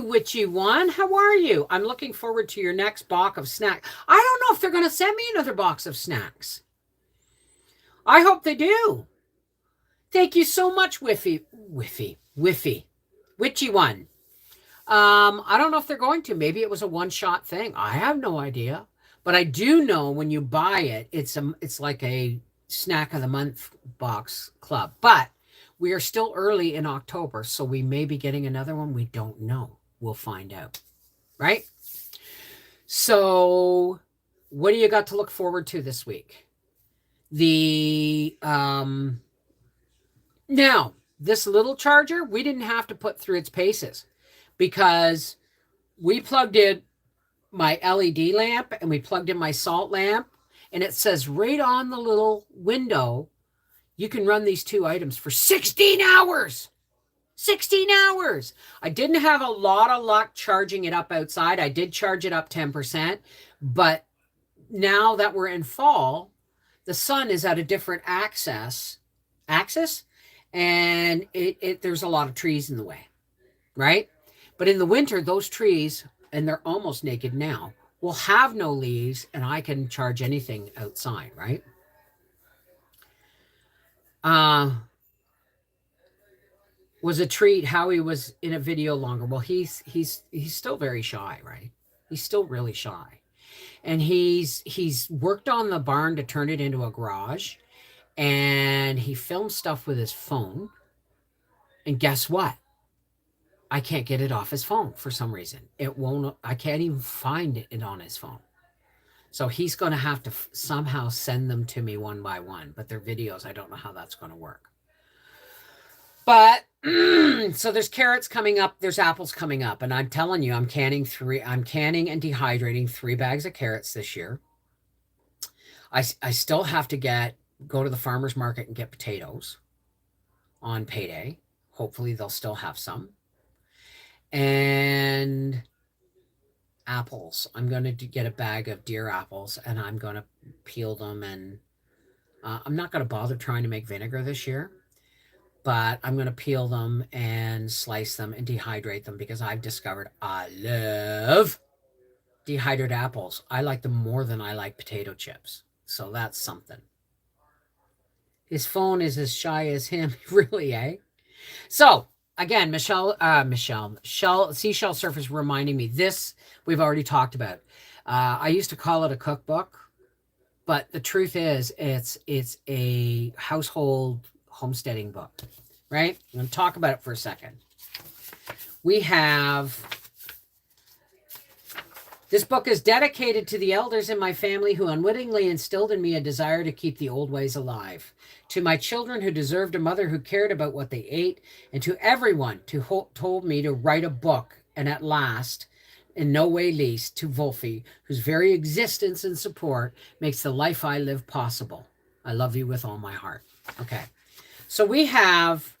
Witchy One. How are you? I'm looking forward to your next box of snacks. I don't know if they're going to send me another box of snacks. I hope they do. Thank you so much, Witchy One. I don't know if they're going to. Maybe it was a one-shot thing. I have no idea. But I do know when you buy it, it's like a snack of the month box club. But we are still early in October, so we may be getting another one. We don't know. We'll find out. Right? So what do you got to look forward to this week? Now, this little charger, we didn't have to put through its paces because we plugged in my LED lamp and we plugged in my salt lamp, and it says right on the little window, you can run these two items for 16 hours. 16 hours. I didn't have a lot of luck charging it up outside. I did charge it up 10%, but now that we're in fall, the sun is at a different axis, and there's a lot of trees in the way, right? But in the winter, those trees, and they're almost naked now, will have no leaves, and I can charge anything outside, right? Was a treat. Howie was in a video longer. Well, he's still very shy, right? He's still really shy. And he's worked on the barn to turn it into a garage, and he filmed stuff with his phone. And guess what? I can't get it off his phone for some reason. It won't. I can't even find it on his phone. So he's going to have to somehow send them to me one by one. But they're videos. I don't know how that's going to work. But so there's carrots coming up. There's apples coming up. And I'm telling you, I'm canning and dehydrating 3 bags of carrots this year. I still have to go to the farmer's market and get potatoes on payday. Hopefully they'll still have some. And apples. I'm going to get a bag of deer apples, and I'm going to peel them. And I'm not going to bother trying to make vinegar this year, but I'm going to peel them and slice them and dehydrate them because I've discovered I love dehydrated apples. I like them more than I like potato chips. So that's something. His phone is as shy as him. Really, eh? So again, Seashell Surf is reminding me, this we've already talked about. I used to call it a cookbook, but the truth is it's a household homesteading book, right? I'm going to talk about it for a second. We have, this book is dedicated to the elders in my family who unwittingly instilled in me a desire to keep the old ways alive, to my children who deserved a mother who cared about what they ate, and to everyone who told me to write a book, and at last, in no way least, to Wolfie, whose very existence and support makes the life I live possible. I love you with all my heart. Okay. So we have,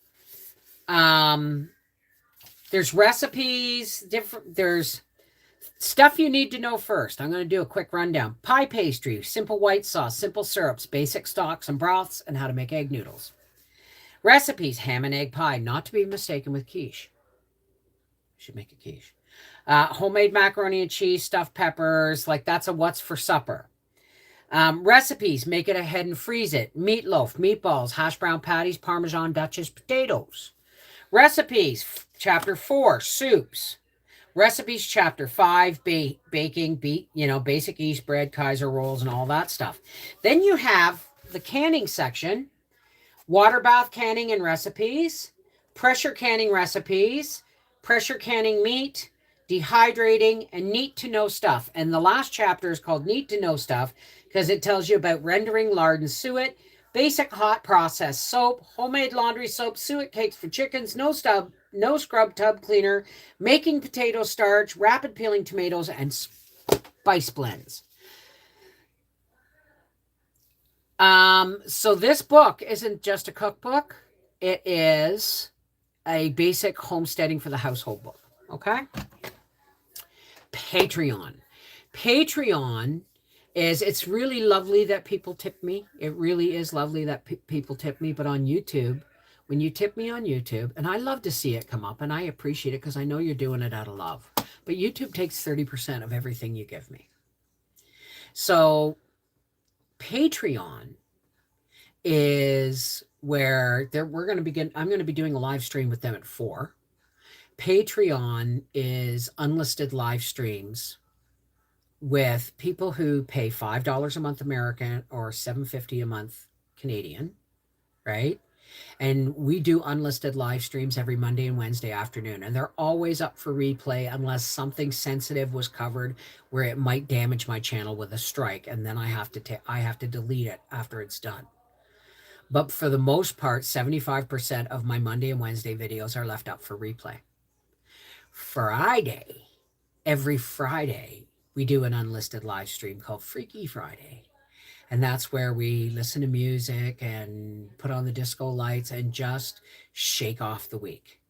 there's recipes, there's stuff you need to know first. I'm going to do a quick rundown. Pie pastry, simple white sauce, simple syrups, basic stocks and broths, and how to make egg noodles. Recipes, ham and egg pie, not to be mistaken with quiche. Should make a quiche. Homemade macaroni and cheese, stuffed peppers, like that's a what's for supper. Recipes, make it ahead and freeze it. Meatloaf, meatballs, hash brown patties, Parmesan Duchess, potatoes. Recipes, chapter 4, soups. Recipes, chapter 5, baking, basic yeast bread, Kaiser rolls, and all that stuff. Then you have the canning section, water bath canning and recipes, pressure canning recipes, pressure canning meat, dehydrating, and need to know stuff. And the last chapter is called Need to Know Stuff because it tells you about rendering lard and suet, Basic hot process soap, homemade laundry soap, suet cakes for chickens, no scrub tub cleaner, making potato starch, rapid peeling tomatoes, and spice blends. So this book isn't just a cookbook. It is a basic homesteading for the household book. Okay. Patreon. Patreon is, it's really lovely that people tip me. It really is lovely that people tip me. But on YouTube, when you tip me on YouTube, and I love to see it come up, and I appreciate it because I know you're doing it out of love. But YouTube takes 30% of everything you give me. So Patreon is where we're going to begin. I'm going to be doing a live stream with them at 4. Patreon is unlisted live streams with people who pay $5 a month American or $7.50 a month Canadian, right? And we do unlisted live streams every Monday and Wednesday afternoon, and they're always up for replay unless something sensitive was covered where it might damage my channel with a strike, and then I have to delete it after it's done. But for the most part, 75% of my Monday and Wednesday videos are left up for replay. Every Friday, we do an unlisted live stream called Freaky Friday. And that's where we listen to music and put on the disco lights and just shake off the week.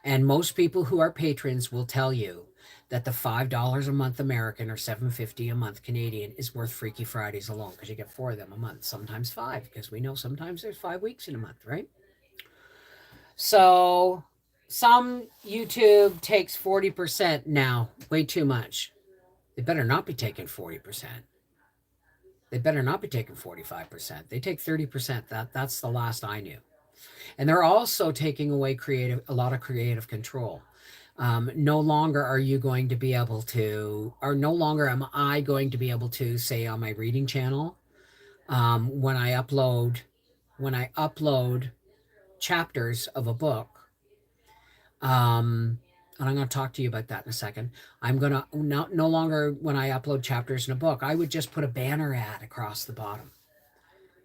And most people who are patrons will tell you that the $5 a month American or $7.50 a month Canadian is worth Freaky Fridays alone, because you get 4 of them a month, sometimes 5, because we know sometimes there's 5 weeks in a month, right? So some YouTube takes 40% now, way too much. They better not be taking 40%. They better not be taking 45%. They take 30%. That's the last I knew. And they're also taking away a lot of creative control. No longer are you going to be able to, or no longer am I going to be able to say on my reading channel, when I upload chapters of a book, and I'm going to talk to you about that in a second. I'm going to no longer, when I upload chapters in a book, I would just put a banner ad across the bottom.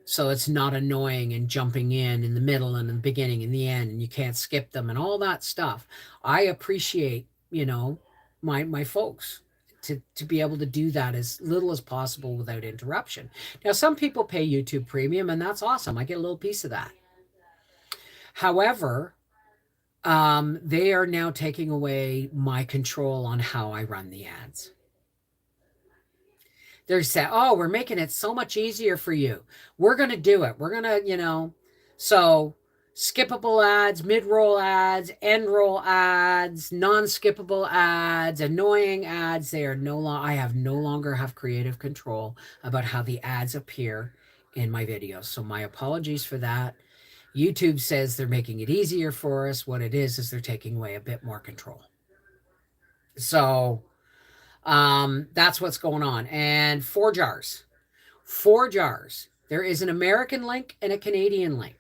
So it's not annoying and jumping in the middle and in the beginning and the end, and you can't skip them and all that stuff. I appreciate, my folks to be able to do that as little as possible without interruption. Now, some people pay YouTube Premium, and that's awesome. I get a little piece of that. However, they are now taking away my control on how I run the ads. They're saying, oh, we're making it so much easier for you. We're going to do it. We're going to, so skippable ads, mid-roll ads, end-roll ads, non-skippable ads, annoying ads. I no longer have creative control about how the ads appear in my videos. So my apologies for that. YouTube says they're making it easier for us. What it is they're taking away a bit more control. So that's what's going on. And 4 jars. There is an American link and a Canadian link.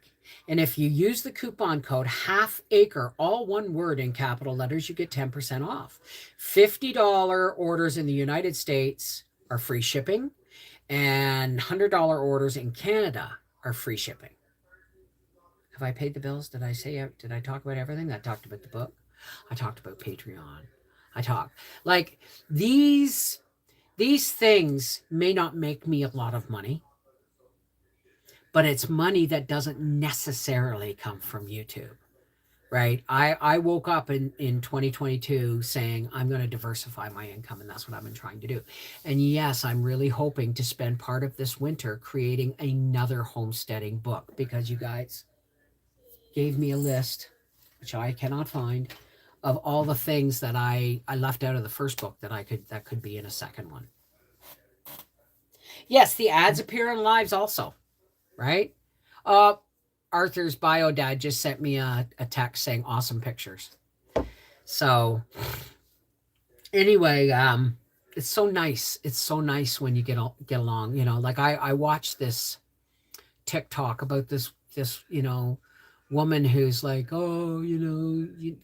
And if you use the coupon code HalfAcre, all one word in capital letters, you get 10% off. $50 orders in the United States are free shipping, and $100 orders in Canada are free shipping. Have I paid the bills? Did I talk about everything? I talked about the book. I talked about Patreon. Like these things may not make me a lot of money, but it's money that doesn't necessarily come from YouTube, right? I woke up in 2022 saying I'm going to diversify my income, and that's what I've been trying to do. And yes, I'm really hoping to spend part of this winter creating another homesteading book, because you guys gave me a list, which I cannot find, of all the things that I left out of the first book that could be in a second one. Yes, the ads appear in lives also, right? Arthur's bio dad just sent me a text saying awesome pictures. So anyway, it's so nice. It's so nice when you get along, like I watched this TikTok about this woman who's like, oh,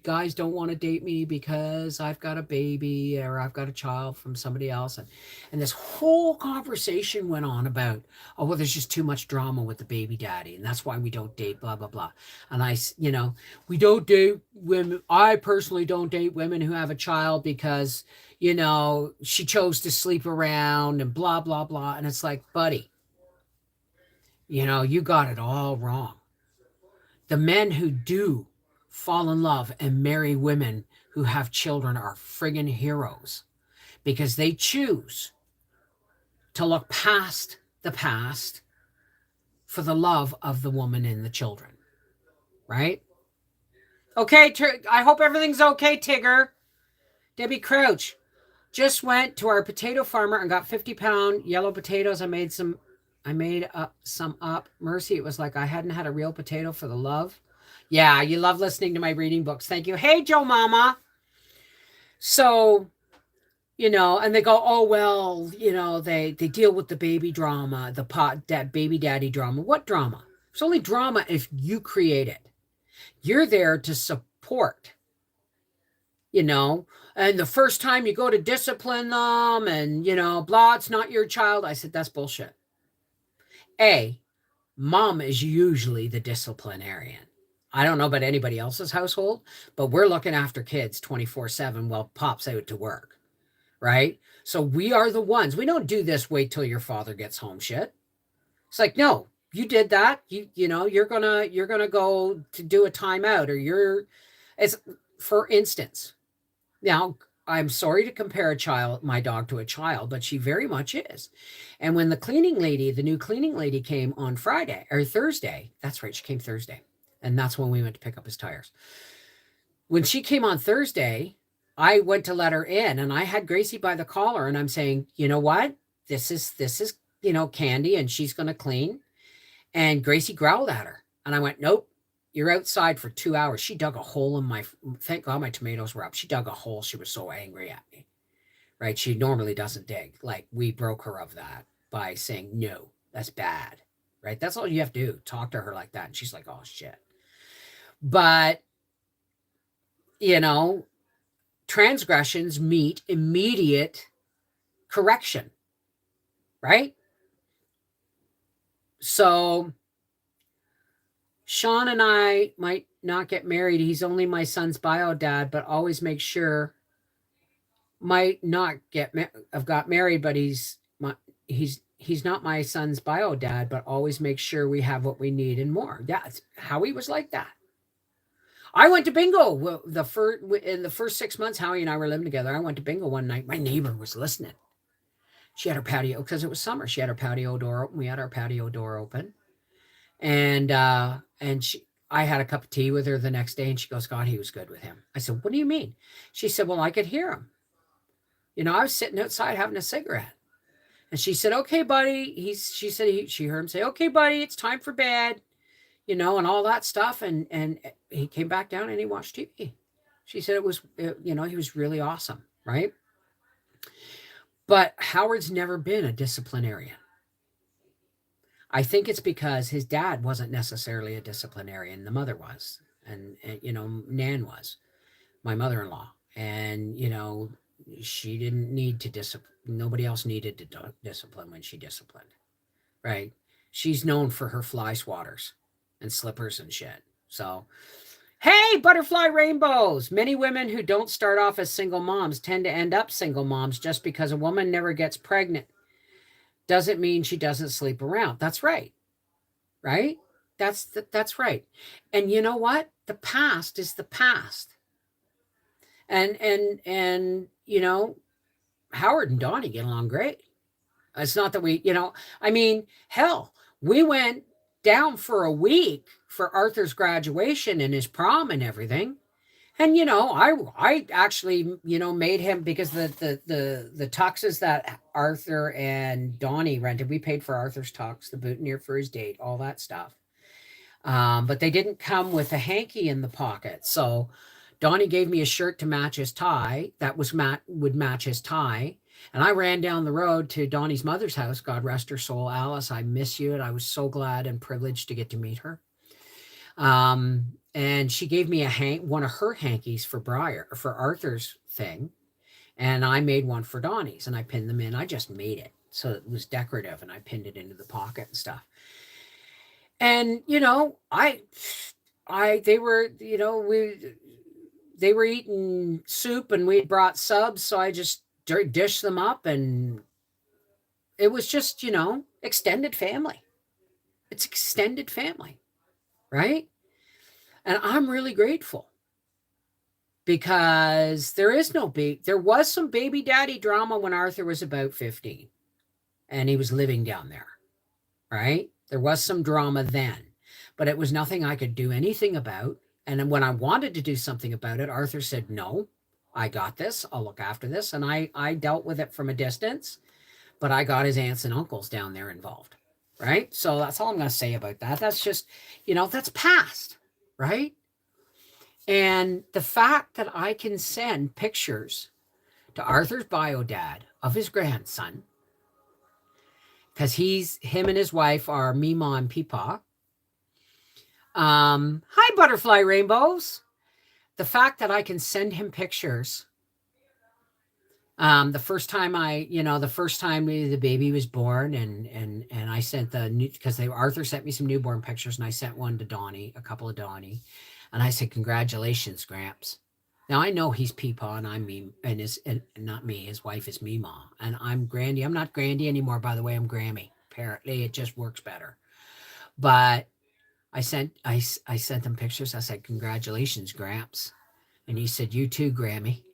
guys don't want to date me because I've got a baby or I've got a child from somebody else. And this whole conversation went on about, oh, well, there's just too much drama with the baby daddy. And that's why we don't date, blah, blah, blah. And we don't date women. I personally don't date women who have a child because, she chose to sleep around and blah, blah, blah. And it's like, buddy, you got it all wrong. The men who do fall in love and marry women who have children are friggin' heroes because they choose to look past the past for the love of the woman and the children, right? Okay, I hope everything's okay, Tigger. Debbie Crouch just went to our potato farmer and got 50-pound yellow potatoes. I made some up. Mercy, it was like I hadn't had a real potato for the love. Yeah, you love listening to my reading books. Thank you. Hey, Joe Mama. So, and they go, oh, well, they deal with the baby drama, that baby daddy drama. What drama? It's only drama if you create it. You're there to support, and the first time you go to discipline them and, blah, it's not your child. I said, that's bullshit. Mom is usually the disciplinarian. I don't know about anybody else's household, but we're looking after kids 24/7 while Pop's out to work, right? So we are the ones. We don't do this wait till your father gets home shit. It's like, no, you did that. You're gonna go to do a timeout, or for instance. Now, I'm sorry to compare my dog to a child, but she very much is. And when the new cleaning lady came on Friday or Thursday, that's right, she came Thursday. And that's when we went to pick up his tires. When she came on Thursday, I went to let her in and I had Gracie by the collar and I'm saying, you know what? This is, Candy and she's going to clean. And Gracie growled at her. And I went, nope. You're outside for 2 hours. She dug a hole in thank God my tomatoes were up. She dug a hole. She was so angry at me, right? She normally doesn't dig. Like, we broke her of that by saying, no, that's bad, right? That's all you have to do. Talk to her like that. And she's like, oh, shit. But, transgressions meet immediate correction, right? So Sean and I might not get married. He's only my son's bio dad, but always make sure might not have got married, but he's not my son's bio dad, but always make sure we have what we need and more. Yeah, Howie was like that. I went to bingo in the first 6 months. Howie and I were living together. I went to bingo one night. My neighbor was listening. She had her patio because it was summer. She had her patio door open. We had our patio door open. And I had a cup of tea with her the next day and she goes, God, he was good with him. I said, what do you mean? She said, well, I could hear him. I was sitting outside having a cigarette. And she said, okay, buddy. She heard him say, okay, buddy, it's time for bed, and all that stuff. And he came back down and he watched TV. She said he was really awesome. Right. But Howard's never been a disciplinarian. I think it's because his dad wasn't necessarily a disciplinarian. The mother was, and Nan was, my mother-in-law. And, she didn't need to discipline. Nobody else needed to discipline when she disciplined, right? She's known for her fly swatters and slippers and shit. So, hey, butterfly rainbows. Many women who don't start off as single moms tend to end up single moms. Just because a woman never gets pregnant doesn't mean she doesn't sleep around. That's right. Right? That's right. And you know what? The past is the past. And Howard and Donnie get along great. It's not that hell, we went down for a week for Arthur's graduation and his prom and everything. And, I actually, made him, because the tuxes that Arthur and Donnie rented, we paid for Arthur's tux, the boutonniere for his date, all that stuff. But they didn't come with a hanky in the pocket. So Donnie gave me a shirt to match his tie that would match his tie. And I ran down the road to Donnie's mother's house. God rest her soul, Alice. I miss you. And I was so glad and privileged to get to meet her. And she gave me one of her hankies for Arthur's thing. And I made one for Donnie's, and I pinned them in. I just made it so it was decorative, and I pinned it into the pocket and stuff. And they were, they were eating soup, and we brought subs, so I just dished them up, and it was just, extended family. It's extended family, right? And I'm really grateful, because there was some baby daddy drama when Arthur was about 15 and he was living down there, right? There was some drama then, but it was nothing I could do anything about. And then when I wanted to do something about it, Arthur said, no, I got this. I'll look after this. And I dealt with it from a distance, but I got his aunts and uncles down there involved, right? So that's all I'm going to say about that. That's just, that's past, right? And the fact that I can send pictures to Arthur's bio dad of his grandson, because him and his wife are Mima and Peepaw. Hi, butterfly rainbows. The fact that I can send him pictures. The first time the baby was born, and I sent because Arthur sent me some newborn pictures, and I sent one to Donnie, a couple of Donnie. And I said, congratulations, Gramps. Now I know he's Peepaw and I'm me, and not me. His wife is Mima, and I'm Grandy. I'm not Grandy anymore, by the way. I'm Grammy. Apparently, it just works better. But I sent him pictures. I said, congratulations, Gramps, and he said, you too, Grammy.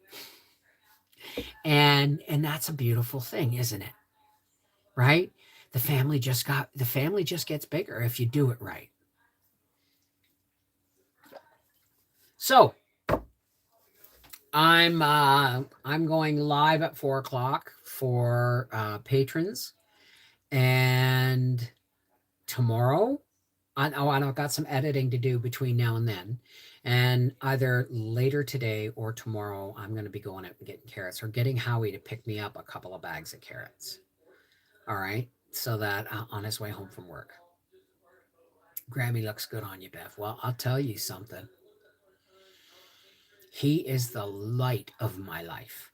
And that's a beautiful thing, isn't it? Right? The family just gets bigger if you do it right. So I'm going live at 4:00 for patrons, and tomorrow, I've got some editing to do between now and then, and either later today or tomorrow, I'm going to be going out and getting carrots, or getting Howie to pick me up a couple of bags of carrots. All right, so that on his way home from work. Grammy looks good on you, Bev. Well, I'll tell you something. He is the light of my life.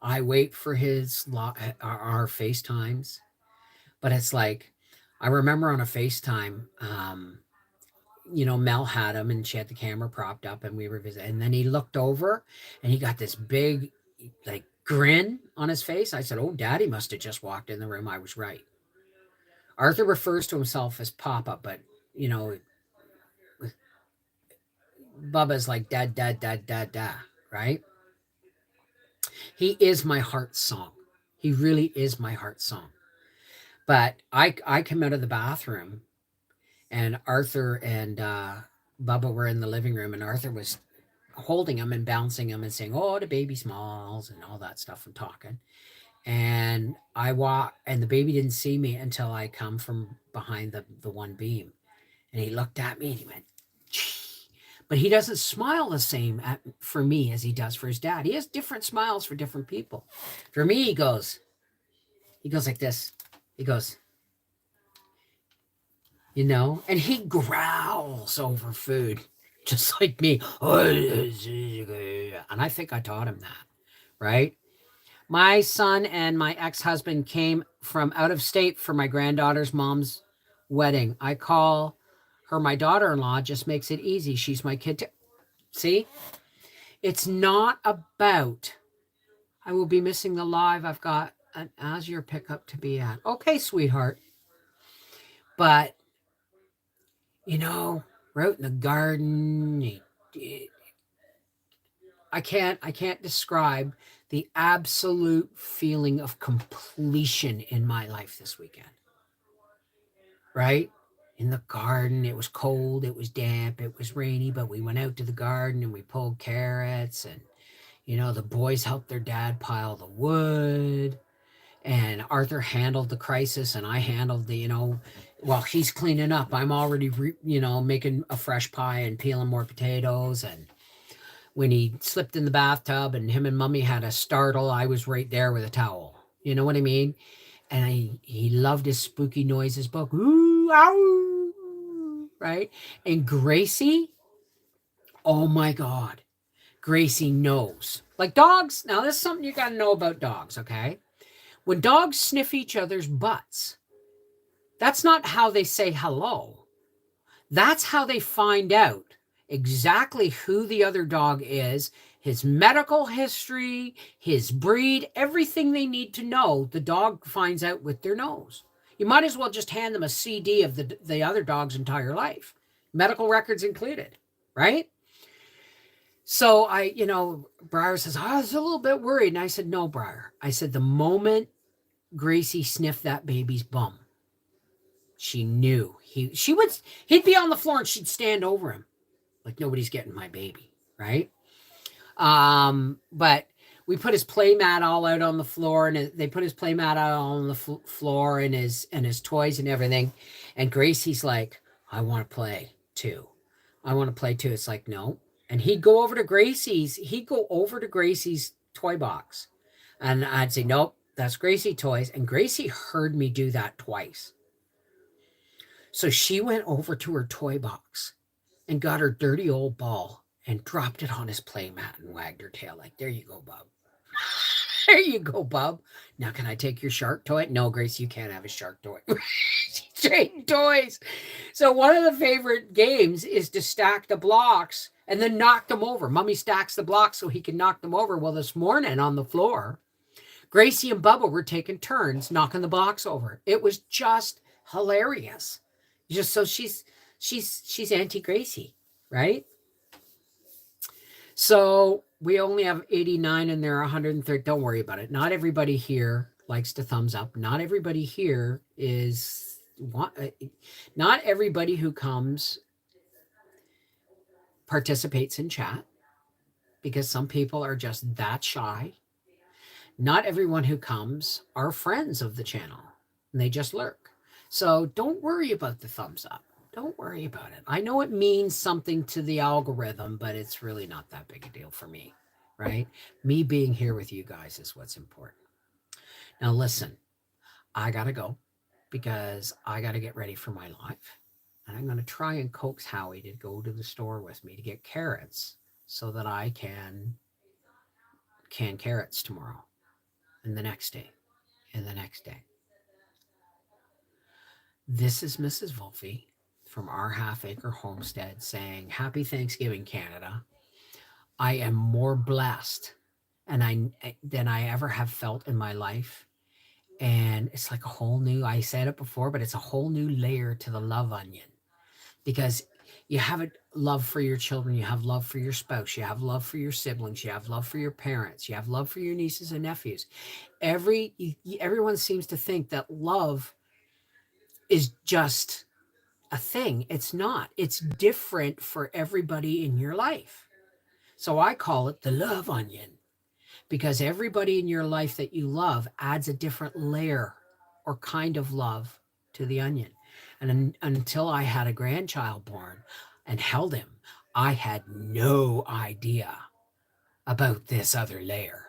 I wait for our FaceTimes, but it's like, I remember on a FaceTime, Mel had him and she had the camera propped up and we were visiting, and then he looked over and he got this big, like, grin on his face. I said, oh, Daddy must have just walked in the room. I was right. Arthur refers to himself as Papa, but, Bubba's like dad, dad, dad, dad, dad, right? He is my heart song. He really is my heart song. But I come out of the bathroom, and Arthur and Bubba were in the living room, and Arthur was holding him and bouncing him and saying, oh, the baby smalls and all that stuff and talking. And I walk, and the baby didn't see me until I come from behind the one beam. And he looked at me and he went, gee. But he doesn't smile the same for me as he does for his dad. He has different smiles for different people. For me, he goes like this. He goes, and he growls over food, just like me. And I think I taught him that, right? My son and my ex-husband came from out of state for my granddaughter's mom's wedding. I call her my daughter-in-law, just makes it easy. She's my kid too. See? It's not about, I will be missing the live. I've got an Azure pickup to be at. Okay, sweetheart. But, we're out in the garden. I can't describe the absolute feeling of completion in my life this weekend. Right? In the garden, it was cold, it was damp, it was rainy, but we went out to the garden and we pulled carrots, and, the boys helped their dad pile the wood, and Arthur handled the crisis, and I handled the, while he's cleaning up, I'm already, making a fresh pie and peeling more potatoes. And when he slipped in the bathtub and him and Mummy had a startle, I was right there with a towel. You know what I mean? And he loved his spooky noises book. Ooh, ow. right? And Gracie, oh my God, Gracie knows. Like dogs, now this is something you got to know about dogs, okay? When dogs sniff each other's butts, that's not how they say hello. That's how they find out exactly who the other dog is, his medical history, his breed, everything they need to know, the dog finds out with their nose. You might as well just hand them a CD of the other dog's entire life, medical records included, right? So Briar says, I was a little bit worried. And I said, no, Briar. I said, the moment Gracie sniffed that baby's bum, she knew he'd be on the floor and she'd stand over him like nobody's getting my baby, right? But we put his play mat all out on the floor, and they put his play mat out on the floor and his toys and everything. And Gracie's like, I want to play too. I want to play too. It's like, no. And he'd go over to Gracie's toy box. And I'd say, nope, that's Gracie toys. And Gracie heard me do that twice. So she went over to her toy box and got her dirty old ball and dropped it on his playmat and wagged her tail like, there you go, Bub. There you go, Bub. Now, can I take your shark toy? No, Grace, you can't have a shark toy. She's trading toys. So one of the favorite games is to stack the blocks and then knock them over. Mommy stacks the blocks so he can knock them over. Well, this morning on the floor, Gracie and Bubba were taking turns knocking the blocks over. It was just hilarious. Just so she's Auntie Gracie, right? So we only have 89 and there are 130. Don't worry about it. Not everybody here likes to thumbs up. Not everybody here not everybody who comes participates in chat because some people are just that shy. Not everyone who comes are friends of the channel and they just lurk. So don't worry about the thumbs up. Don't worry about it. I know it means something to the algorithm, but it's really not that big a deal for me, right? Me being here with you guys is what's important. Now, listen, I got to go because I got to get ready for my live. And I'm going to try and coax Howie to go to the store with me to get carrots so that I can carrots tomorrow and the next day and the next day. This is Mrs.V from Our Half Acre Homestead saying, Happy Thanksgiving, Canada. I am more blessed than I ever have felt in my life. And it's like a whole new, I said it before, but it's a whole new layer to the love onion. Because you have a love for your children, you have love for your spouse, you have love for your siblings, you have love for your parents, you have love for your nieces and nephews. Everyone seems to think that love is just a thing. It's not. It's different for everybody in your life. So I call it the love onion because everybody in your life that you love adds a different layer or kind of love to the onion. And until I had a grandchild born and held him, I had no idea about this other layer.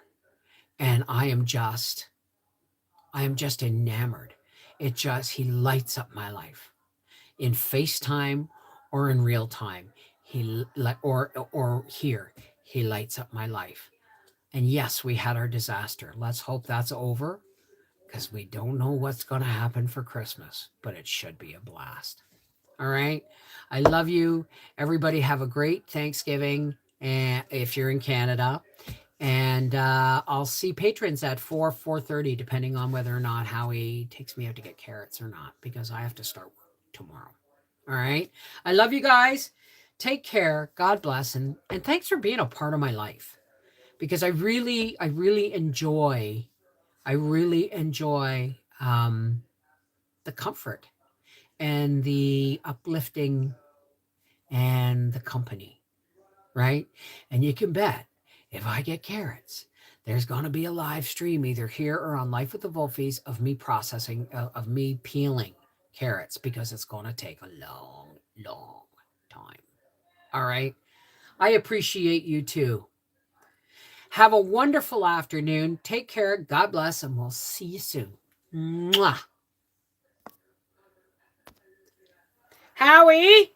And I am just enamored. He lights up my life. In FaceTime or in real time, or here, he lights up my life. And yes, we had our disaster. Let's hope that's over because we don't know what's going to happen for Christmas, but it should be a blast. All right. I love you. Everybody have a great Thanksgiving. And if you're in Canada, and I'll see patrons at 4:30, depending on whether or not Howie takes me out to get carrots or not, because I have to start work tomorrow. All right. I love you guys. Take care. God bless. And thanks for being a part of my life, because I really enjoy the comfort and the uplifting and the company, right? And you can bet if I get carrots, there's going to be a live stream either here or on Life with the Wolfies of me processing, of me peeling carrots, because it's going to take a long, long time. All right. I appreciate you too. Have a wonderful afternoon. Take care. God bless, and we'll see you soon. Mwah. Howie?